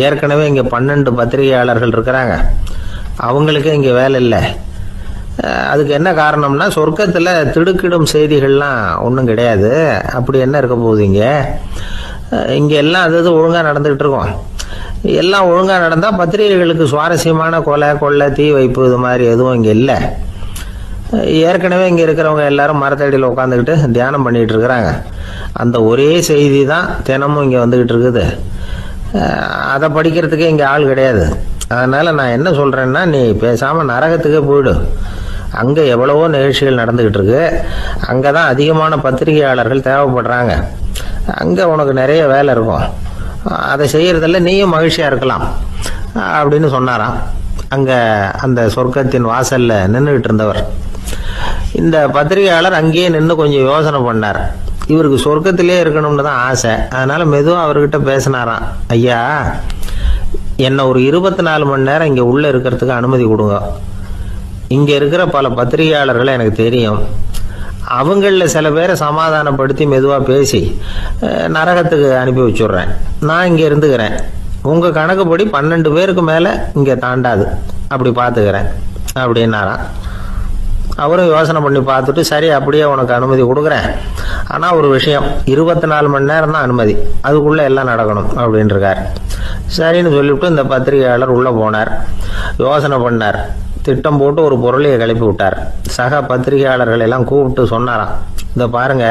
ஏற்கனவே இங்க 12 பத்திரிகையாளர்கள் இருக்கிறாங்க, அவங்களுக்கே இங்க வேலை இல்லை. அதுக்கு என்ன காரணம்னா, சொர்க்கத்துல திடுக்கிடும் செய்திகள்லாம் ஒன்றும் கிடையாது, அப்படி என்ன இருக்க போகுது, இங்க எல்லாம் அது ஒழுங்கா நடந்துகிட்டு இருக்கோம். எல்லாம் ஒழுங்காக நடந்தால் பத்திரிகைகளுக்கு சுவாரஸ்யமான கொலை கொள்ளை தீ வைப்பு இது மாதிரி எதுவும் இங்கே இல்லை. ஏற்கனவே இங்கே இருக்கிறவங்க எல்லாரும் மரத்தடியில் உட்காந்துக்கிட்டு தியானம் பண்ணிகிட்டு இருக்கிறாங்க. அந்த ஒரே செய்தி தான் தினமும் இங்கே வந்துக்கிட்டு இருக்குது. அதை படிக்கிறதுக்கே இங்கே ஆள் கிடையாது. அதனால் நான் என்ன சொல்கிறேன்னா, நீ பேசாமல் நரகத்துக்கே போயிடு. அங்கே எவ்வளவோ நிகழ்ச்சிகள் நடந்துக்கிட்டு இருக்கு. அங்கே தான் அதிகமான பத்திரிகையாளர்கள் தேவைப்படுறாங்க. அங்கே உனக்கு நிறைய வேலை இருக்கும். அதை செய்கிறதில்ல நீயும் மகிழ்ச்சியாக இருக்கலாம் அப்படின்னு சொன்னாராம். அங்கே அந்த சொர்க்கத்தின் வாசலில் நின்றுக்கிட்டு இருந்தவர். இந்த பத்திரிகையாளர் அங்கேயே நின்று கொஞ்சம் யோசனை பண்ணார். இவருக்கு சொர்க்கத்திலே இருக்கணும்னு தான் ஆசை. அதனால மெதுவாக அவர்கிட்ட பேசினாராம். ஐயா, என்னை ஒரு 24 மணி நேரம் இங்கே உள்ளே இருக்கிறதுக்கு அனுமதி கொடுங்க. இங்கே இருக்கிற பல பத்திரிகையாளர்களை எனக்கு தெரியும். அவங்களில் சில பேரை சமாதானப்படுத்தி மெதுவாக பேசி நரகத்துக்கு அனுப்பி வச்சுட்றேன். நான் இங்கே இருந்துக்கிறேன். உங்கள் கணக்குப்படி 12 பேருக்கு மேலே இங்கே தாண்டாது, அப்படி பார்த்துக்கிறேன் அப்படின்னாராம். அவரும் யோசனை பண்ணி பார்த்துட்டு, சரி அப்படியே உனக்கு அனுமதி கொடுக்குறேன், ஆனால் ஒரு விஷயம், 24 மணி நேரம் தான் அனுமதி, அதுக்குள்ளே எல்லாம் நடக்கணும் அப்படின்ட்டுருக்கார். சரின்னு சொல்லிவிட்டு இந்த பத்திரிகையாளர் உள்ளே போனார். யோசனை பண்ணார். திட்டம் போட்டு ஒரு பொருளையை கிளப்பி விட்டார். சக பத்திரிகையாளர்கள் எல்லாம் கூப்பிட்டு சொன்னாராம், இந்த பாருங்க,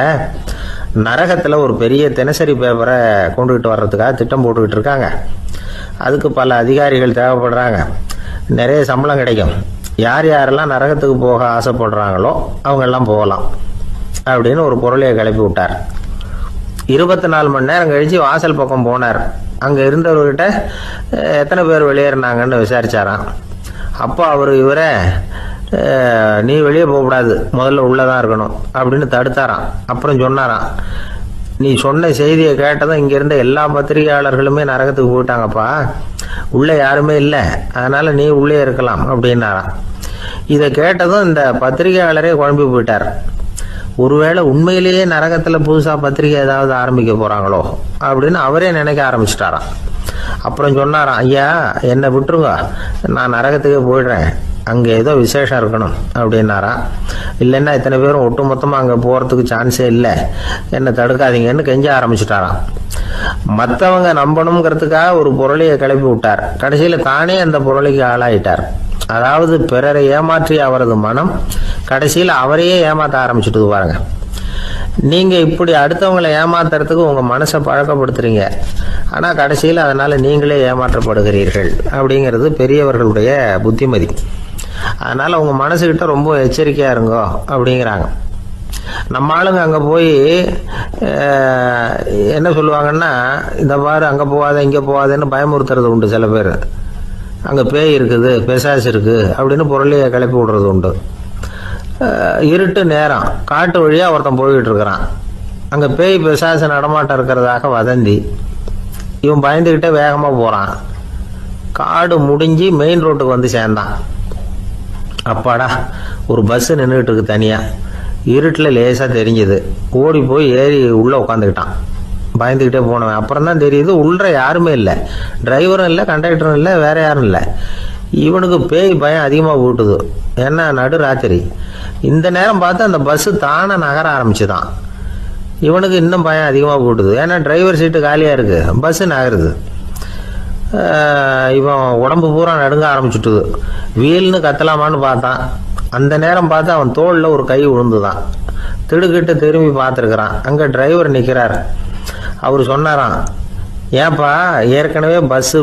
நரகத்தில் ஒரு பெரிய தினசரி பேப்பரை கொண்டுகிட்டு வர்றதுக்காக திட்டம் போட்டுக்கிட்டு இருக்காங்க. அதுக்கு பல அதிகாரிகள் தேவைப்படுறாங்க. நிறைய சம்பளம் கிடைக்கும். யார் யாரெல்லாம் நரகத்துக்கு போக ஆசைப்படுறாங்களோ அவங்கெல்லாம் போகலாம் அப்படின்னு ஒரு பொருளையை கிளப்பி விட்டார். 24 மணி நேரம் கழித்து வாசல் பக்கம் போனார். அங்கே இருந்தவர்கிட்ட எத்தனை பேர் வெளியேறினாங்கன்னு விசாரிச்சாராம். அப்போ அவர் இவரை, நீ வெளியே போகக்கூடாது, முதல்ல உள்ளே தான் இருக்கணும் அப்படின்னு தடுத்தாராம். அப்புறம் சொன்னாராம், நீ சொன்ன செய்தியை கேட்டதும் இங்கே இருந்த எல்லா பத்திரிகையாளர்களுமே நரகத்துக்கு போயிட்டாங்கப்பா, உள்ளே யாருமே இல்லை, அதனால நீ உள்ளே இருக்கலாம் அப்படின்னாராம். இதை கேட்டதும் இந்த பத்திரிகையாளரே குழம்பி போயிட்டார். ஒருவேளை உண்மையிலேயே நரகத்தில் புதுசாக பத்திரிகை ஏதாவது ஆரம்பிக்க போகிறாங்களோ அப்படின்னு அவரே நினைக்க ஆரம்பிச்சிட்டாராம். அப்புறம் சொன்னாராம், ஐயா என்னை விட்டுருங்க, நான் நரகத்துக்கே போயிடுறேன், அங்கே ஏதோ விசேஷம் இருக்கணும் அப்படின்னாராம். இல்லைன்னா இத்தனை பேரும் ஒட்டு மொத்தமாக அங்கே போகிறதுக்கு சான்ஸே இல்லை, என்னை தடுக்காதீங்கன்னு கெஞ்ச ஆரம்பிச்சுட்டாராம். மற்றவங்க நம்பணுங்கிறதுக்காக ஒரு பொருளையை கிளப்பி விட்டார். கடைசியில் தானே அந்த பொருளைக்கு ஆளாயிட்டார். அதாவது பிறரை ஏமாற்றிய அவரது மனம் கடைசியில் அவரையே ஏமாற்ற ஆரம்பிச்சுட்டு பாருங்க. நீங்கள் இப்படி அடுத்தவங்களை ஏமாத்துறதுக்கு உங்கள் மனசை பழக்கப்படுத்துறீங்க, ஆனால் கடைசியில் அதனால் நீங்களே ஏமாற்றப்படுகிறீர்கள் அப்படிங்கிறது பெரியவர்களுடைய புத்திமதி. அதனால் உங்கள் மனசுக்கிட்ட ரொம்ப எச்சரிக்கையாக இருங்கோ அப்படிங்கிறாங்க. நம்ம ஆளுங்க அங்கே போய் என்ன சொல்லுவாங்கன்னா, இந்த பாரு அங்கே போகாத இங்கே போகாதன்னு பயமுறுத்துறது உண்டு. சில பேர் அங்கே பேய் இருக்குது, பிசாசு இருக்குது அப்படின்னு பொருளையை கிளப்பி விடுறது உண்டு. இருட்டு நேரம் காட்டு வழியாக ஒருத்தன் போய்கிட்டு இருக்கிறான். அங்கே பேய் பிசாசு நடமாட்டம் இருக்கிறதாக வதந்தி. இவன் பயந்துக்கிட்டே வேகமாக போகிறான். காடு முடிஞ்சு மெயின் ரோட்டுக்கு வந்து சேர்ந்தான். அப்பாடா, ஒரு பஸ்ஸு நின்றுக்கிட்டு இருக்கு தனியாக. இருட்டில் லேசாக தெரிஞ்சுது. ஓடி போய் ஏறி உள்ளே உட்காந்துக்கிட்டான். பயந்துக்கிட்டே போனவன் அப்புறம் தான் தெரியுது உள்ள யாருமே இல்லை, டிரைவரும் இல்லை, கண்டக்டரும் இல்லை, வேற யாரும் இல்லை. இவனுக்கு பேய் பயம் அதிகமாக போட்டுது. ஏன்னா நடு ராத்திரி. இந்த நேரம் பார்த்து அந்த பஸ்ஸு தானே நகர ஆரம்பிச்சுதான். இவனுக்கு இன்னும் பயம் அதிகமாக போட்டுது. ஏன்னா டிரைவர் சீட்டு காலியாக இருக்கு, பஸ்ஸு நகருது. இவன் உடம்பு பூரா நடுங்க ஆரம்பிச்சுட்டுது. வீல்னு கத்தலாமான்னு பார்த்தான். அந்த நேரம் பார்த்து அவன் தோளில் ஒரு கை விழுந்துதான். திடுக்கிட்டு திரும்பி பார்த்துருக்கிறான். அங்கே டிரைவர் நிற்கிறார். அவர் சொன்னாராம், ஏன்பா ஏற்கனவே பஸ்ஸு